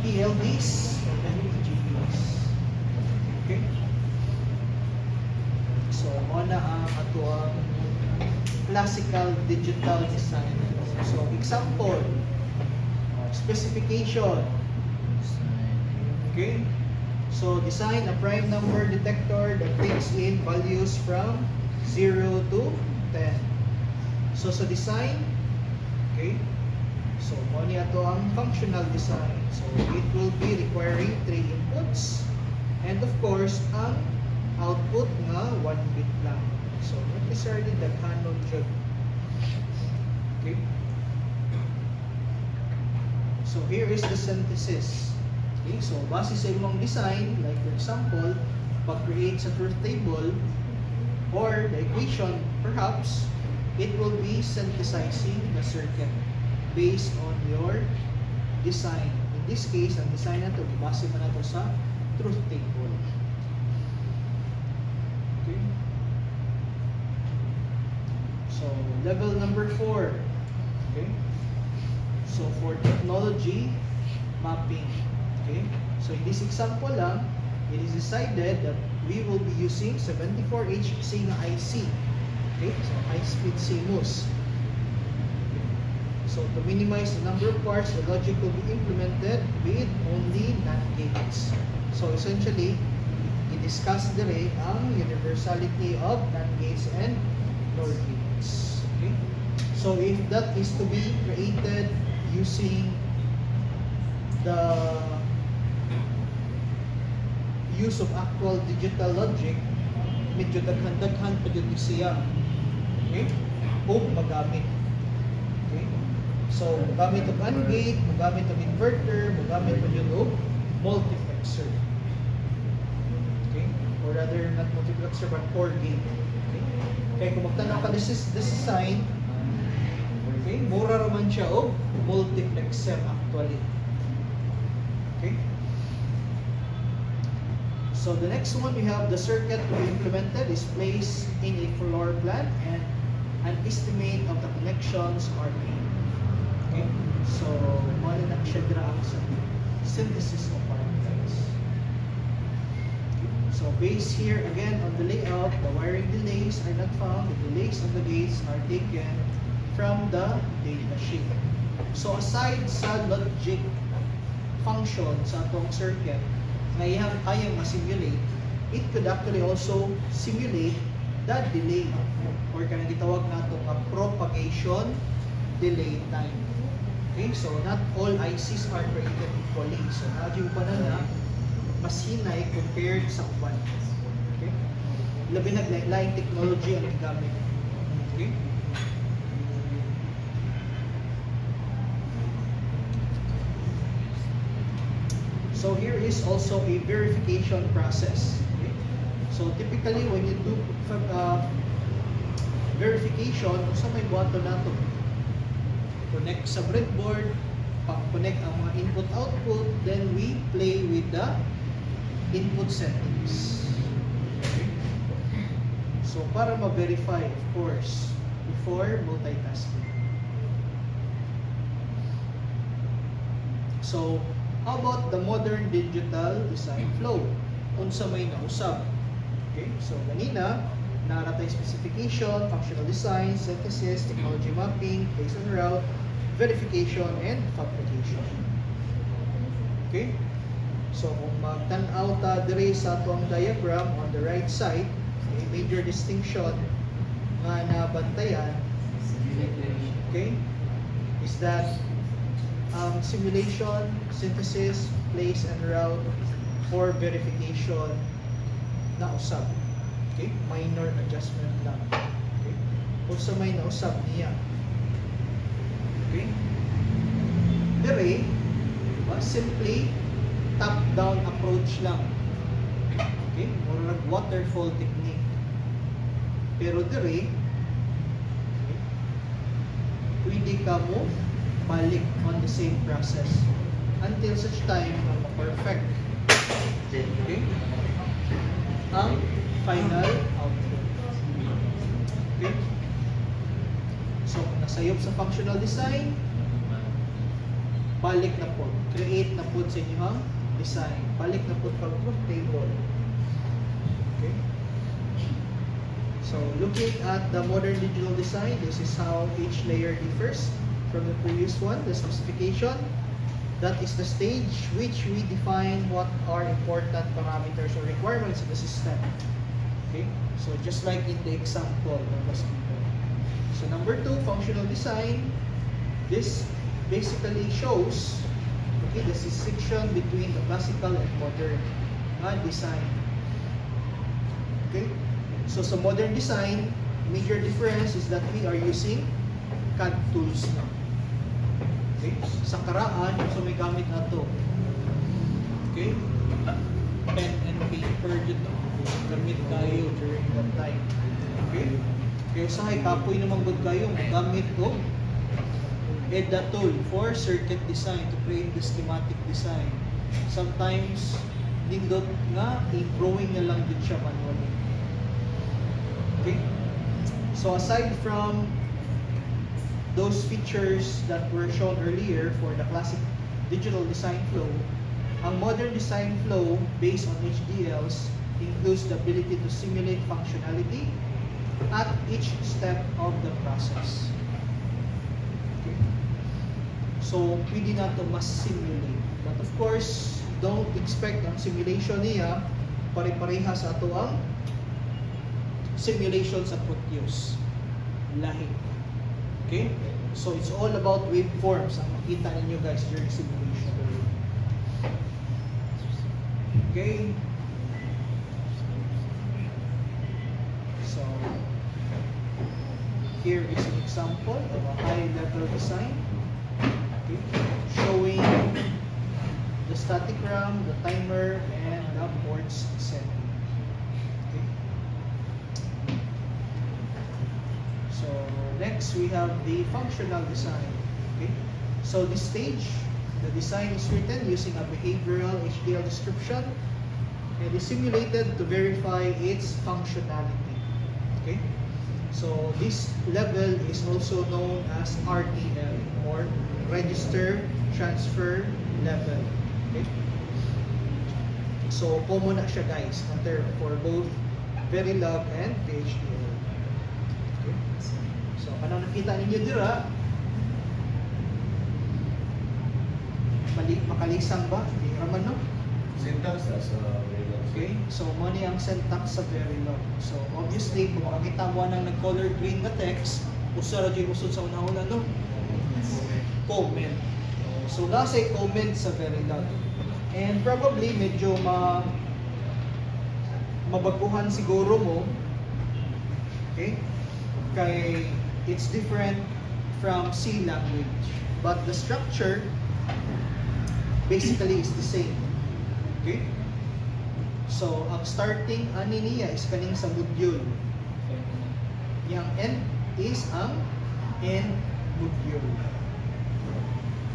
Speaker 1: PLDs, or FPGAs. Okay? So muna ang ato ang classical digital design. So example, specification. Okay? So design a prime number detector that takes in values from 0 to 10. So sa design, okay? So mo niya to ang functional design. So it will be requiring 3 inputs and of course ang output nga 1 bit lang. So not necessarily the canon jud. Okay? So here is the synthesis. Okay, so base sa imong design, like for example, pag-create sa truth table or the equation, perhaps it will be synthesizing the circuit based on your design. In this case, ang design na ito, base mo na ito sa truth table. Okay. So level number 4. Okay. So for technology mapping. Okay, so in this example lang, it is decided that we will be using 74HC na IC. Okay, so high-speed CMOS. So to minimize the number of parts, the logic will be implemented with only NAND gates. So essentially, i-discuss dire ang universality of NAND gates and NOR gates. Okay, so if that is to be created using the use of actual digital logic, medyo daghan-daghan pa yun siya. Okay? O magamit. Okay? So, magamit og AND gate, magamit og inverter, magamit og yun og multiplexer. Okay? Or rather, not multiplexer, but OR gate. Okay? Kaya kung magtanaw ka, this is sign. Okay? Mura raman siya og multiplexer actually. Okay? So the next one, we have the circuit to be implemented is placed in a floor plan and an estimate of the connections are made. Okay? So, wala na siya graph sa synthesis of parameters. So, based here again on the layout, the wiring delays are not found. The delays of the gates are taken from the data sheet. So, aside sa logic function sa atong circuit, na kayang ma-simulate, it could actually also simulate the delay or kanang gitawag nato nga propagation delay time. Okay, so not all ICs are created equally. So nadyo pa na mas hinay compared sa uban. Okay? Labi na lain technology ang gigamit. Okay? So here is also a verification process. Okay? So typically when you do verification, kung sa may buhaton nato, connect sa breadboard, connect ang mga input-output, then we play with the input settings. Okay? So para ma-verify, of course, before multitasking. So how about the modern digital design flow? Unsa may nausab. Okay? So, ganina, naratay specification, functional design, synthesis, technology mapping, place and route, verification, and fabrication. Okay? So, kung magtanaw ta dire sa atong diagram on the right side, a major distinction nga nabantayan, okay, is that simulation, synthesis, place and route for verification na usab. Okay? Minor adjustment lang. Okay? Kung sa may nausab niya. Okay? Dire, simply top-down approach lang. Okay? More like waterfall technique. Pero dire, okay, pwede ka mo balik on the same process until such time na ma-perfect, okay, ang final output. Okay? So, kung nasayop sa functional design, balik na po. Create na po sa inyong design. Balik na po pag table. Okay? So, looking at the modern digital design, this is how each layer differs from the previous one. The specification, that is the stage which we define what are important parameters or requirements of the system. Okay, so just like in the example that was given. So number 2, functional design. This basically shows, okay, the distinction between the classical and modern design. Okay, so sa modern design, major difference is that we are using CAD tools now. Okay? Sa karaan, so may gamit na ito. Okay? Pen and paper dito. Gamit kayo during that time. Okay? Kaya sa kapoy naman good kayo, gamit ko EDA tool for circuit design to create the schematic design. Sometimes, nindot nga, i-drawing na lang din siya manually. Okay? So aside from those features that were shown earlier for the classic digital design flow, ang modern design flow based on HDLs includes the ability to simulate functionality at each step of the process. Okay. So, pwede na ito mas simulate. But of course, don't expect ang simulation niya pare-pareha sa ato ang simulation sa Proteus. Lahi. Okay? So, it's all about waveforms ang makita ninyo guys during simulation. Okay? So, here is an example of a high-level design. Okay? Showing the static RAM, the timer, and the ports setting. Okay? So next we have the functional design. Okay? So this stage, the design is written using a behavioral HDL description and is simulated to verify its functionality. Okay? So this level is also known as RTL, or Register Transfer Level. Okay? So common na siya guys, na term for both Verilog and VHDL. Okay? So kanang nakita ninyo dira, makalisang ba? Hindi raman, no?
Speaker 2: Syntax sa Verilog.
Speaker 1: Okay, so money ang syntax sa Verilog. So obviously, kung makakita mo ng nag-color green na text, usa ra jud usod sa una-una, no? Comment. So nasa comment sa Verilog. And probably medyo mabaguhan siguro mo. Okay? Kay it's different from C language, but the structure basically is the same. Okay? So, ang starting ani niya is kaning sa module. Yang end is ang end module.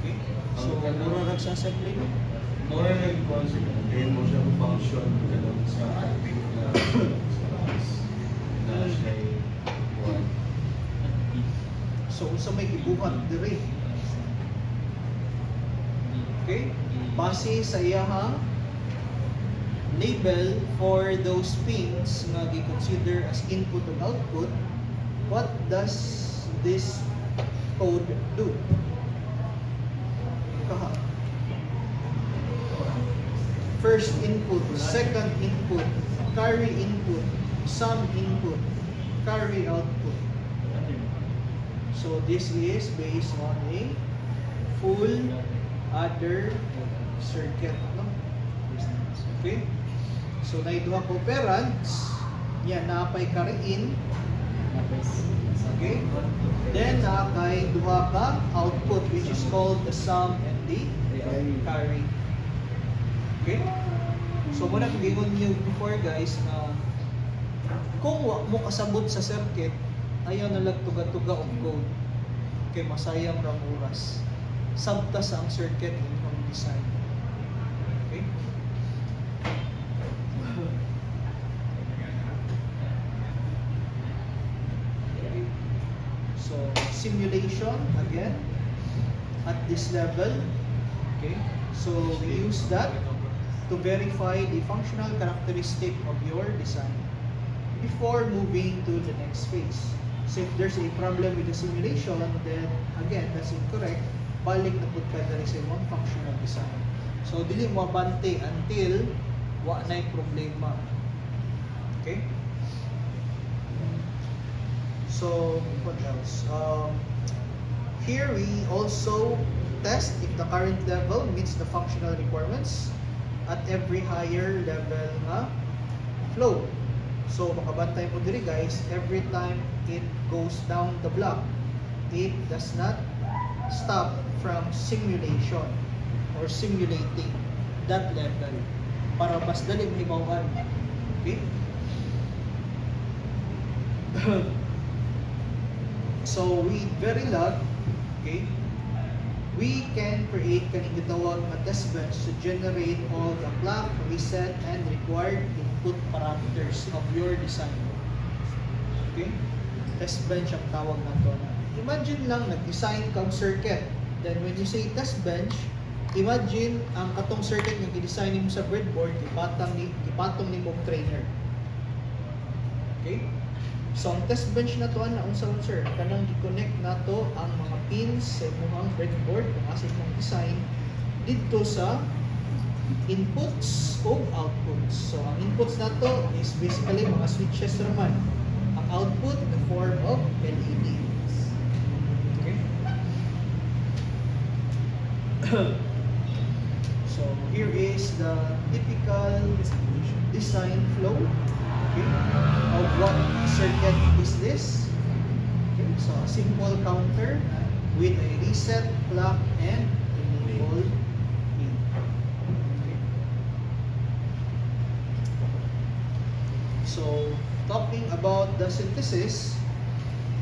Speaker 1: Okay? So, mura nagsasablay no?
Speaker 2: More nag-concept, then mo siya function ganun sa active na siya one.
Speaker 1: So, unsa may gibuhat diri? Okay? Base sa iyahang label for those pins nga gi-consider as input and output, what does this code do? Kaha. First input, second input, carry input, sum input, carry output. So this is based on a full adder circuit, no? Okay? So na duha ko operands, yan napay carry in. Okay? Then nakay duha ka output, which is called the sum and the carry. Okay? So muna kung gingon niyo before guys na kung wa mo kasabot sa circuit, ayaw na lang tuga-tuga og code. Kay masayang ra oras. Sabtas ang circuit ng design. Okay? So, simulation again at this level. Okay? So, we use that to verify the functional characteristic of your design before moving to the next phase. So, if there's a problem with the simulation, then again, that's incorrect. Balik na pud ka diri sa imong functional design. So dili mo abante until wa nay problema. Okay? So what else? Here we also test if the current level meets the functional requirements at every higher level na flow. So makabantay mo diri guys, every time it goes down the block, it does not stop from simulation or simulating that level para mas dali mahibawan. Okay? So with Verilog, okay, we can create kaning gitawag na test bench to generate all the clock, reset, and required input parameters of your design. Okay? Test bench ang tawag nato. Imagine lang nag-design kang circuit. Then when you say test bench, imagine ang katong circuit nga gi-design nimo sa breadboard, ipatong nimo og trainer. Okay? So ang test bench na to ana unsa sir? Kanang gi-connect nato ang mga pins sa imong breadboard kung asa imong design didto sa inputs o outputs. So ang inputs nato is basically mga switches raman. Ang output in the form of LED. So here is the typical design flow, okay, of what circuit is this. Okay, so a simple counter with a reset clock and enable pin. Okay. So, talking about the synthesis,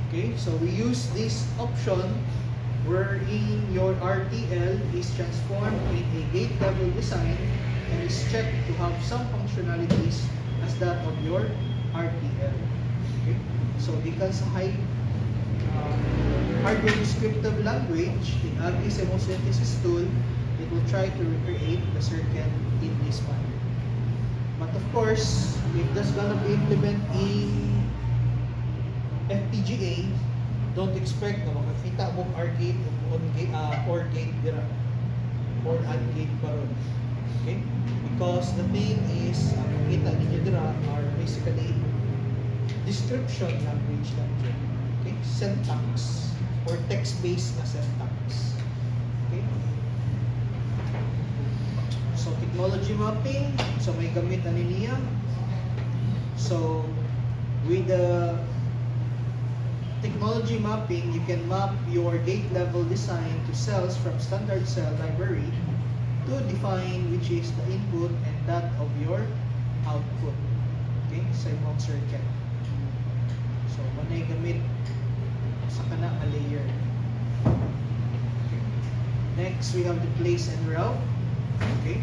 Speaker 1: okay, so we use this option wherein your RTL is transformed in a gate level design and is checked to have some functionalities as that of your RTL. Okay, so because high hardware descriptive language, in Agri's MO synthesis tool, it will try to recreate the circuit in this manner. But of course, if that's gonna be implemented in FPGA, don't expect na makakita mong OR gate or gate dira or AND gate pa ron. Okay? Because the thing is, ang makita ninyo dira are basically description language lang dyan. Okay? Syntax or text-based na syntax. Okay? So, technology mapping. So, may gamit na niya. So, with the technology mapping, you can map your gate level design to cells from standard cell library to define which is the input and that of your output. Okay? Sa imong circuit. So, manay gamit sa kana nga layer. Okay. Next, we have the place and route. Okay.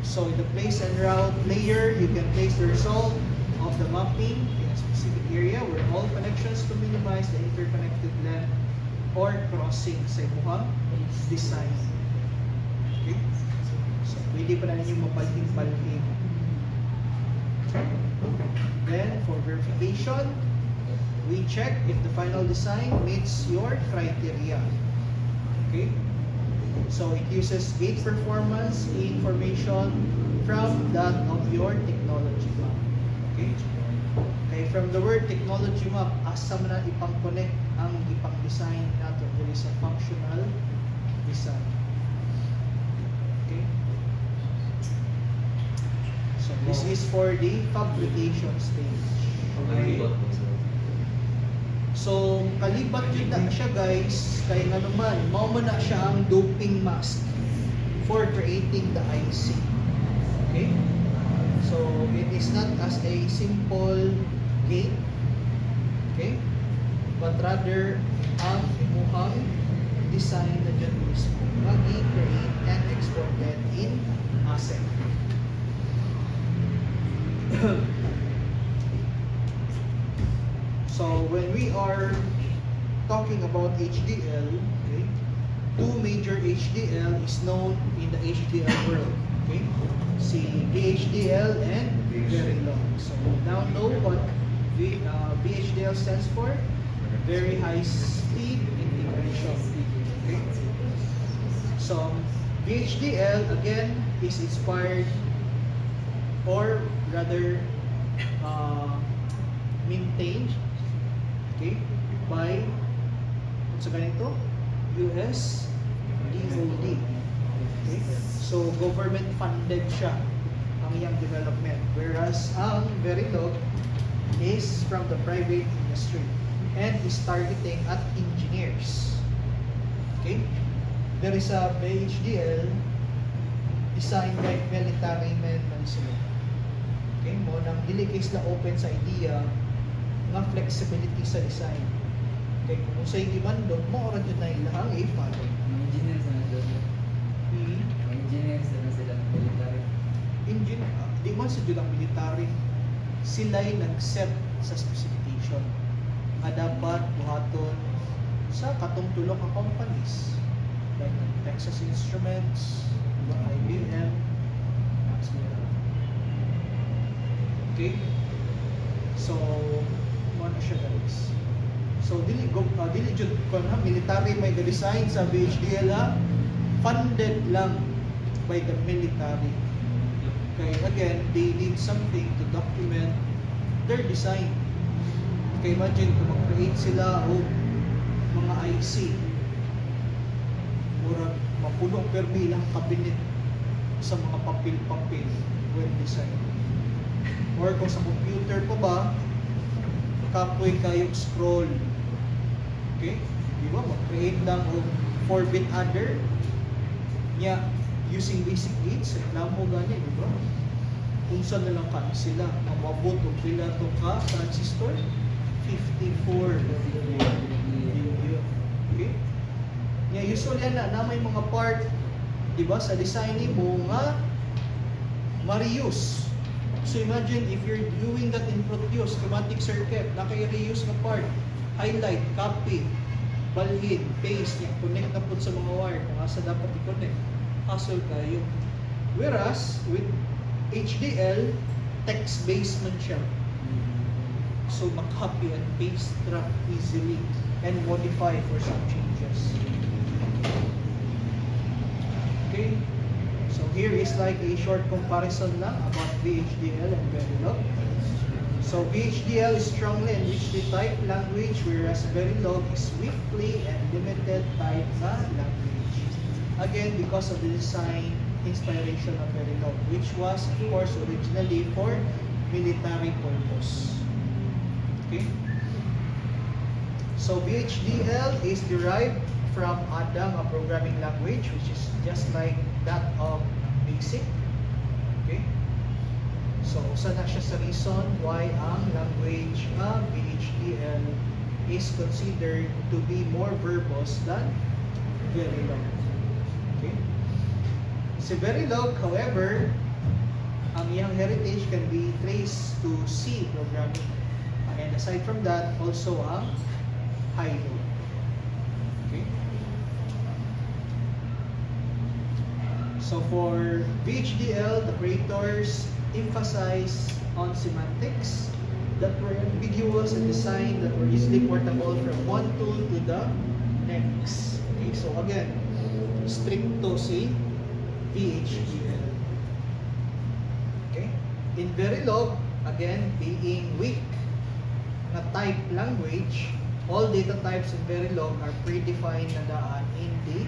Speaker 1: So, in the place and route layer, you can place the result of the mapping in a specific area where all connections to minimize the interconnected length or crossing sa imong design. Okay. So, pwede pa na ninyo mapalting-palting. Then, for verification, we check if the final design meets your criteria. Okay? So, it uses gate performance information from that of your technology map. Okay? Okay, from the word technology map, asa man na ipang-connect ang ipang-design nato. There is a functional design. Okay? So, this is for the fabrication stage. Okay? So, kalibat yun na siya guys, kaya nga naman, mao man na siya ang doping mask for creating the IC. Okay? So, it is not as a simple gate, okay? But rather, ang imuhang design na dyan mismo, mag-create and exported in ASIC. So when we are talking about HDL, okay, two major HDL is known in the HDL world. Okay, see VHDL and Verilog. So we now know what VHDL stands for: very high speed integration. Okay, so VHDL again is inspired, or rather maintained, okay, by sa ganito, US DOD. Okay? So government funded siya ang iyang development, whereas ang Verilog is from the private industry and is targeting at engineers. Okay? There is a VHDL designed by military men man sila. Okay? Mo nang dili kay sila open sa idea nga flexibility sa design. Okay, kung sa'yo gimandog, mo oran yun na ilahang i-follow.
Speaker 3: Engineers na doon. Engineers na sila military.
Speaker 1: Di man sa dulang military, sila'y nag-set sa specification nga dapat buhaton sa katong tulong ng companies like Texas Instruments, IBM, okay? So, ano siya guys? So, dili jud ko na military may design sa VHDL ha, funded lang by the military. Okay, again, they need something to document their design. Okay, imagine kung mag-create sila o mga IC, murag mapuno permi lang kabinet sa mga papel-papel when design. Or kung sa computer pa ba, kapoy kayong scroll. Okay? Di ba? Mag-create lang o 4-bit adder niya using basic gates. Reklamo gani, di ba? Kung saan na lang ka sila, mamabot o pila to ka transistor? 54. Okay? Niya usually na may mga part, di ba, sa design mo nga ma-reuse. So imagine if you're doing that in Proteus, schematic circuit, naka-reuse na part, highlight, copy, balhin, paste, niya, connect na po sa mga wire kung asa dapat i-connect. Hassle kayo. Whereas, with HDL, text-based man siya. So, copy and paste track easily and modify for some changes. Okay? So, here is like a short comparison lang about VHDL and Verilog. So, VHDL is strongly and richly typed language, whereas Verilog is weakly and limited type na language. Again, because of the design inspiration of Verilog, which was, of course, originally for military purpose. Okay? So, VHDL is derived from Adam, a programming language, which is just like that of BASIC. Okay? So, usa na siya sa reason why ang language ng VHDL is considered to be more verbose than Verilog. Okay? Si Verilog, however, ang iyang heritage can be traced to C programming. And aside from that, also ang Hilo. Okay? So for VHDL, the creators emphasize on semantics that were ambiguous and design that were easily portable from one tool to the next. Okay, so again, stricto si VHDL. Okay? In Verilog, again, being weak na type language, all data types in Verilog are predefined na daan in the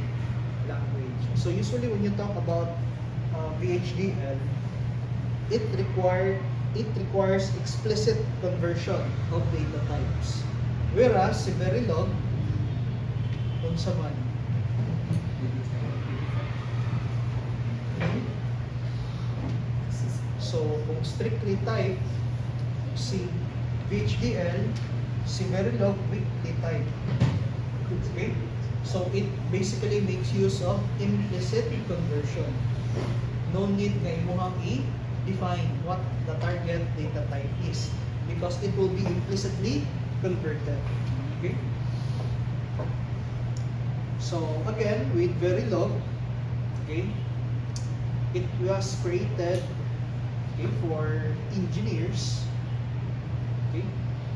Speaker 1: language. So usually when you talk about VHDL, it requires explicit conversion of data types. Whereas si Verilog, unsa man. So kung strictly type, si VHDL, si Verilog weakly type. Okay? So it basically makes use of implicit conversion. No need na imuhang i-define what the target data type is because it will be implicitly converted. Okay? So again, with Verilog, okay, it was created, okay, for engineers, okay,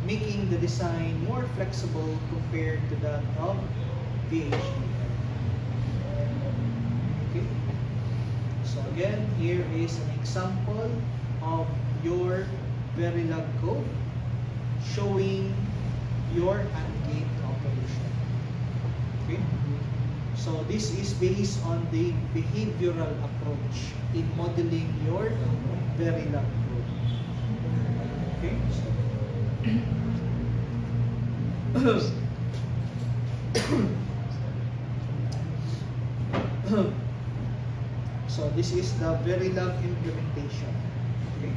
Speaker 1: making the design more flexible compared to that of VHDL. Okay. So again, here is an example of your Verilog code showing your AND gate operation. Okay. So this is based on the behavioral approach in modeling your Verilog code. Okay. So this is the Verilog implementation. Okay.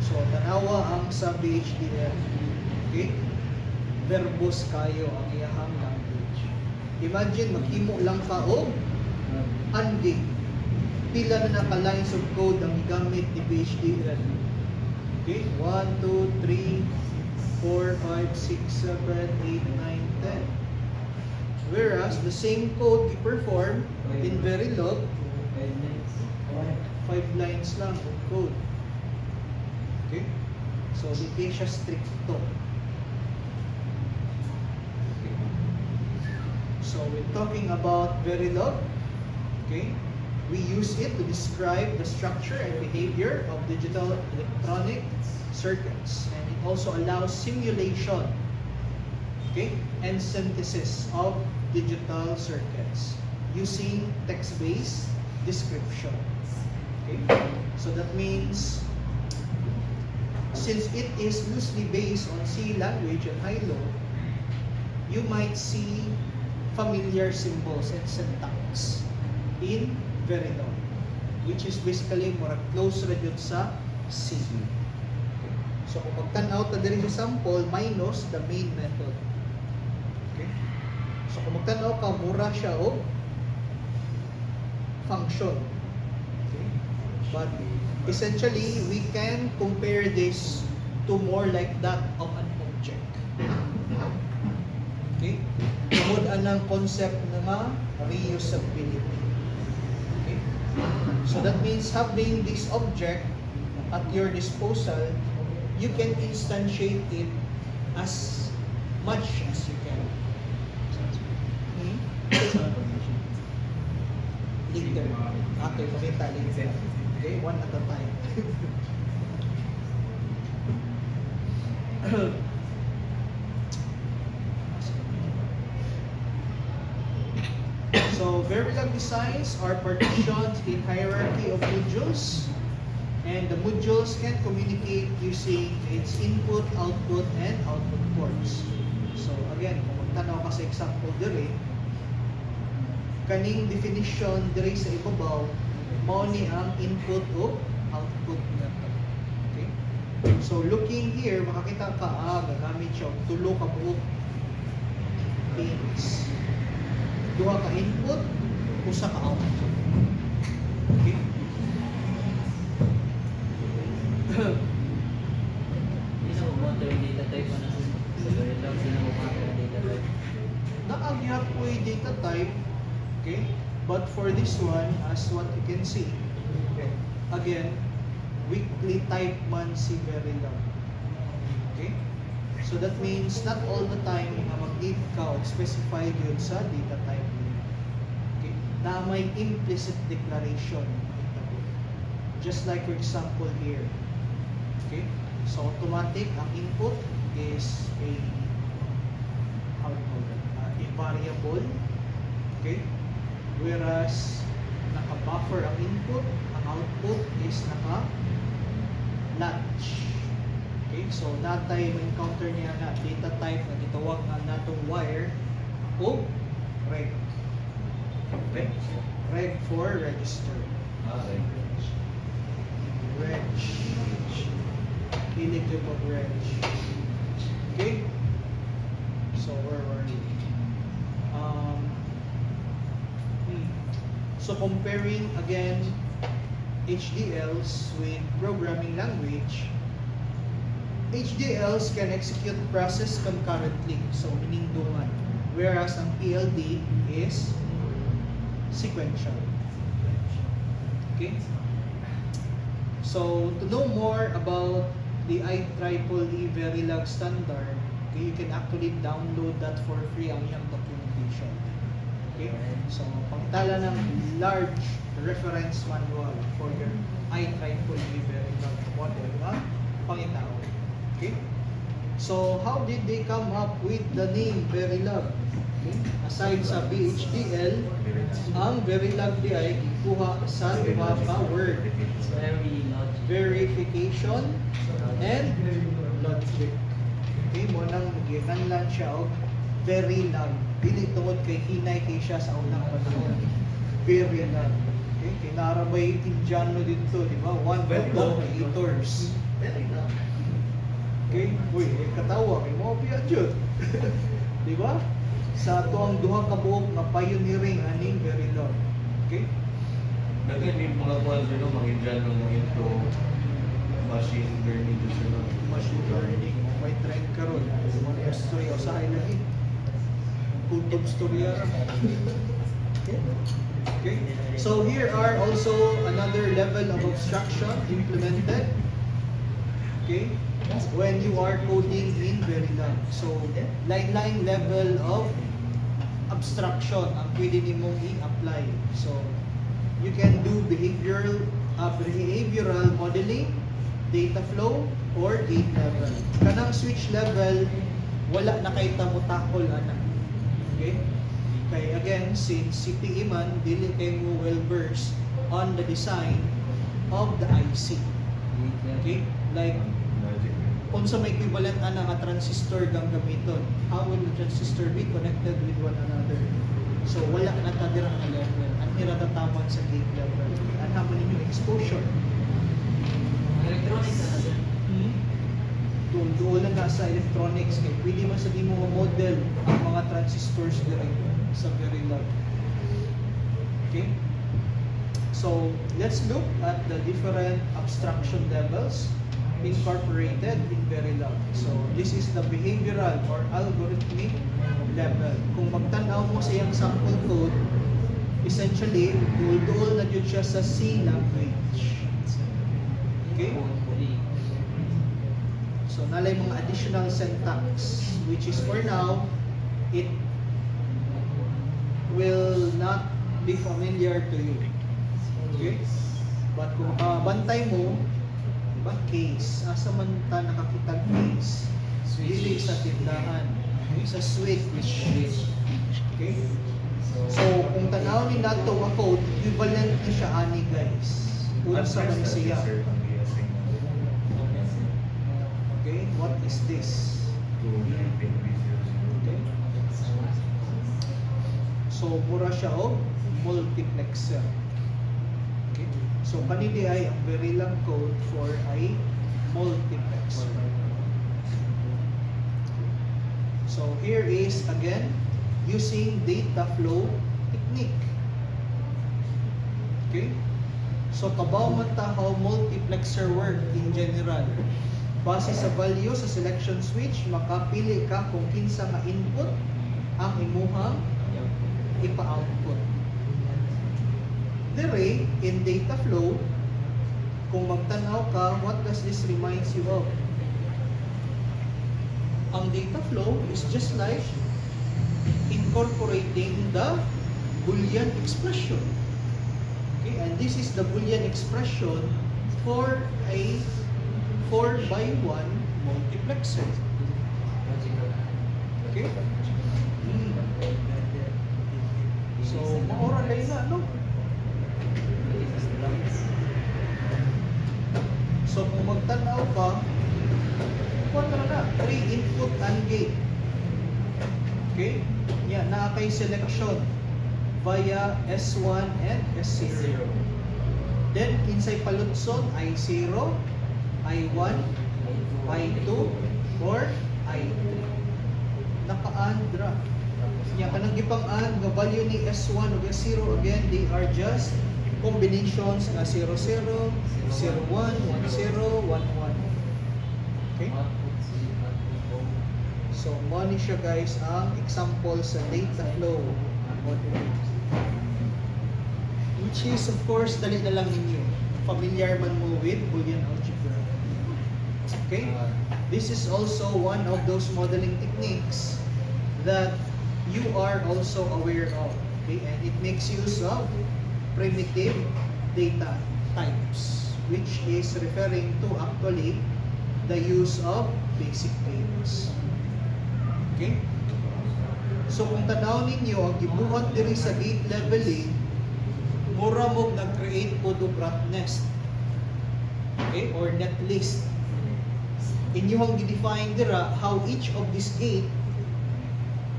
Speaker 1: So tanawa ang sa VHDL. Okay. Verbose kayo ang iyahang language. Imagine maghimo lang ka og AND gate. Pila na naka-lines of code ang gigamit ni VHDL. Okay, 1, 2, 3, 4, 5, 6, 7, 8, 9, 10. Whereas the same code we perform in Verilog, 5 lines lang of code. Okay? So, di siya stricto. Okay. So, we're talking about Verilog. Okay? We use it to describe the structure and behavior of digital electronic circuits. And it also allows simulation, okay, and synthesis of digital circuits using text-based description. Okay? So that means, since it is loosely based on C language and Hilo, you might see familiar symbols and syntax in Verilog, which is basically more close ra jud sa C. So kung magtan-out na diri sa sample, minus the main method. Okay? So kung magtan-out ka, mura siya o function. Okay? But essentially, we can compare this to more like that of an object. Okay? Tungod anang concept nga reusability. Okay? So that means having this object at your disposal, you can instantiate it as much as you can. Later. Okay, pakita later. Okay, one at a time. So, Verilog designs are partitioned in hierarchy of modules, and the modules can communicate using its input, output, and output ports. So, again, kung magtanaw ka sa example dire, kaning definition dire sa ibabaw, mao ni ang input o output method. Okay? So, looking here, makakita ka, gagamit siya og tulo ka buok pins. Duha ka input, usa ka output. Okay?
Speaker 3: Sinabumato yung data type na sa Verilog, sinabumato yung data type.
Speaker 1: Nakagyap po yung data type, okay? But for this one, as what you can see, again, weekly type man si Verilog. Okay? So that means not all the time na mag-need ka o specify yun sa data type. Okay? Na may implicit declaration. Just like for example here. Okay? So automatic, ang input is a variable. Okay? Whereas naka-buffer ang input, ang output is naka-latch. Okay, so natay ma-encounter niya na data type na gitawag nga natong wire o reg. Okay? Reg for register. Reg. Hilig yung mag-reg. Okay? So where were we? So comparing again HDLs with programming language, HDLs can execute process concurrently, so meaning dungan, whereas ang PLD is sequential. Okay? So to know more about the IEEE Verilog standard, okay, you can actually download that for free ang iyang documentation. Okay? So pangtala ng large reference manual for your IEEE Verilog model na pangitaw. Okay? So, how did they come up with the name Verilog? Okay? Aside sa VHDL, ang Verilog di ay kuha sa duha ka word. Verification and logic. Okay? Munang magikanlan siya og Verilog. Dili tungod kay hinay kay siya sa unang panahon. Verilog. Okay? Kinarabay Indiano dito, di ba? One of the creators. Okay? Uy, katawa, may mga piyadjot. Di ba? Sa ito ang duha ka buok na pioneering aning Verilog. Okay?
Speaker 2: Naging mga kwan sino, mag-Indian nung ito machine learning to sino.
Speaker 1: Machine learning, may trend karon. Mga story usahay lagi. Kutub storya. Okay? Okay? So here are also another level of abstraction implemented. Okay? When you are coding in Verilog. So, line level of abstraction ang pwede nimong i-apply. So, you can do behavioral modeling, data flow, or gate level. Kanang switch level, wala na kay tamutakol ana. Okay? Kaya again, since CPE man, dili kay mo well versed on the design of the IC. Okay? Like unsa may equivalent ana nga transistor gang gamiton. How will the transistor be connected with one another? So wala na ta dira nga level. Ang ira tatawan sa gate level. Ang hamon ninyo exposure.
Speaker 3: Electronics na sir.
Speaker 1: Doon lang na sa electronics kay pwede man sa mo model ang mga transistors dira sa Verilog. Okay? So, let's look at the different abstraction levels incorporated in Verilog. So, this is the behavioral or algorithmic level. Kung magtanaw mo sa iyang sample code, essentially, duol na yun siya sa C language. Okay? So, nalay mga additional syntax, which is for now, it will not be familiar to you. Okay? But kung bantay mo, diba, case, asa man ta nakakitag case, dili sa tindahan, sa switch. Okay? So, kung tanaw ni nato nga code, equivalent ni siya ani guys. Unsa man siya. Okay, what is this? Okay. So, mura siya o multiplexer. Okay. So, kanini ay ang Verilog code for a multiplexer. So, here is again using data flow technique. Okay. So, kabaw man ta how multiplexer work in general. Base sa value sa selection switch, makapili ka kung kinsa nga input ang imuhang ipa-output. Dire, in data flow, kung magtanaw ka, what does this reminds you of? Ang data flow is just like incorporating the Boolean expression. Okay, and this is the Boolean expression for a 4x1 multiplexer. Okay? So, maoral na, no? So, kung magtanaw ka, kuha na, 3 input AND gate. Okay? Yan, nakakay selection via S1 and S0. Then, inside palutson, I0, I1, I2, or I3. Naka-AND ra. Yan, kanang gipang-AND nga value ni S1 o S0, again, they are just combinations na 0, 0, 0, 1, 1, 0, 1, 1. Okay? So, money siya guys ang example sa data flow model. Which is, of course, dali na lang ninyo. Familiar man mo with Boolean algebra. Okay? This is also one of those modeling techniques that you are also aware of. Okay? And it makes use of primitive data types, which is referring to actually the use of basic pairs. Okay? So kung tanaw ninyo, ang gibuhat diri sa gate leveling, mura mo nag-create po do graph nest. Okay? Or netlist. Inyo ang gidefine dira how each of this gate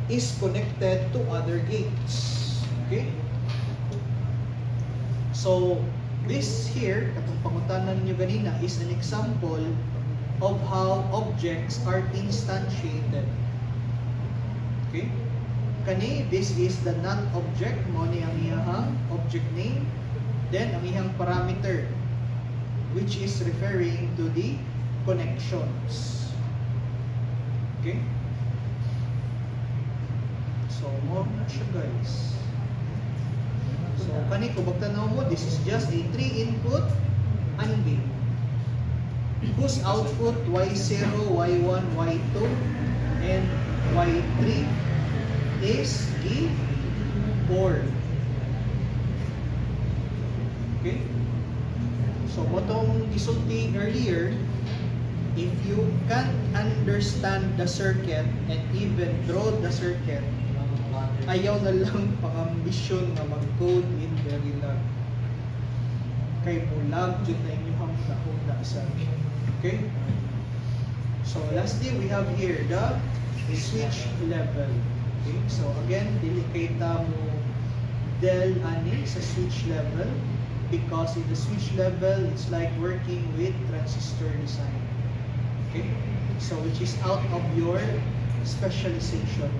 Speaker 1: is connected to other gates. Okay? So, this here, katong pangutanan nyo ganina, is an example of how objects are instantiated. Okay? Kani, this is the NOT object, mo ni ang iyahang object name, then ang iyang parameter, which is referring to the connections. Okay? So, more na siya guys. So, kani kung magtanaw mo, this is just a 3-input AND gate whose output Y0, Y1, Y2, and Y3 is the board. Okay? So, motong gisulti earlier, if you can't understand the circuit and even draw the circuit, ayaw na lang pang-ambisyon na mag-code in Verilog. Kay bulag dyan na inyong hangda sa. Okay? So lastly, we have here the switch level. Okay, so again, delikata mo del ani sa switch level because in the switch level, it's like working with transistor design. Okay, so which is out of your specialization.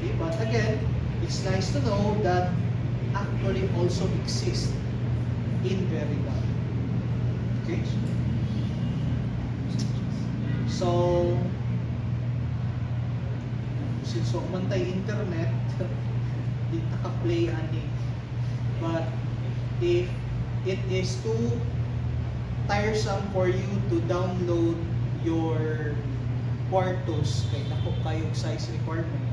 Speaker 1: Okay, but again, it's nice to know that actually also exists in Verilab. Okay, so since so mantay internet, di naka-play ani. But if it is too tiresome for you to download your Quartos, kay nako kayong size requirement,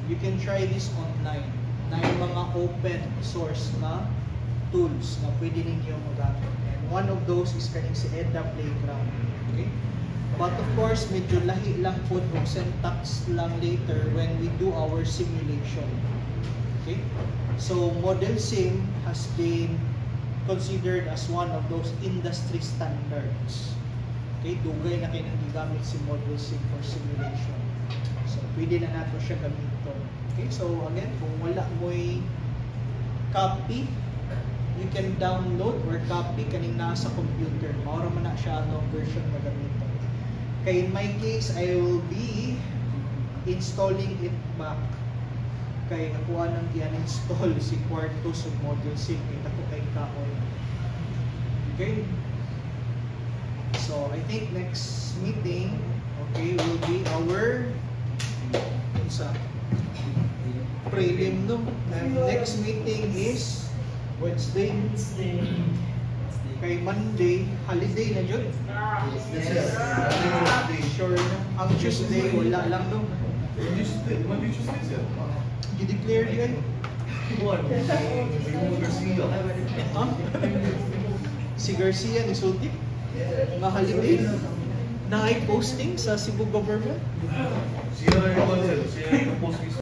Speaker 1: you can try this online. Na yung mga open source na tools na pwede ninyo magamit. And one of those is kaning si Edda Playground. Okay? But of course, medyo lahi lang po kung syntax lang later when we do our simulation. Okay? So, Model Sim has been considered as one of those industry standards. Okay? Dugay na kayo nang gigamit si Model Sim for simulation. So, pwede na nato siya gamiton. Okay? So, again, kung wala mo'y copy, you can download or copy kaning nasa computer. Maura man na siya ang version magamiton. Kaya in my case, I will be installing it back. Kaya nakuha nang i-uninstall si Quartos of Model Sim. Kaya ako kay kaon. Okay? So, I think next meeting, okay, will be our prelim, no? And next meeting is Wednesday. Kay Monday, holiday na yun.
Speaker 2: Yes.
Speaker 1: Sure na. Ang Tuesday, wala lang, no?
Speaker 2: Monday, Tuesday, sir.
Speaker 1: I-declare yun.
Speaker 2: What? Garcia.
Speaker 1: Ha? Si Garcia ni Sulti? Nga holiday? Na ay posting sa Cebu government?
Speaker 2: Siya yung post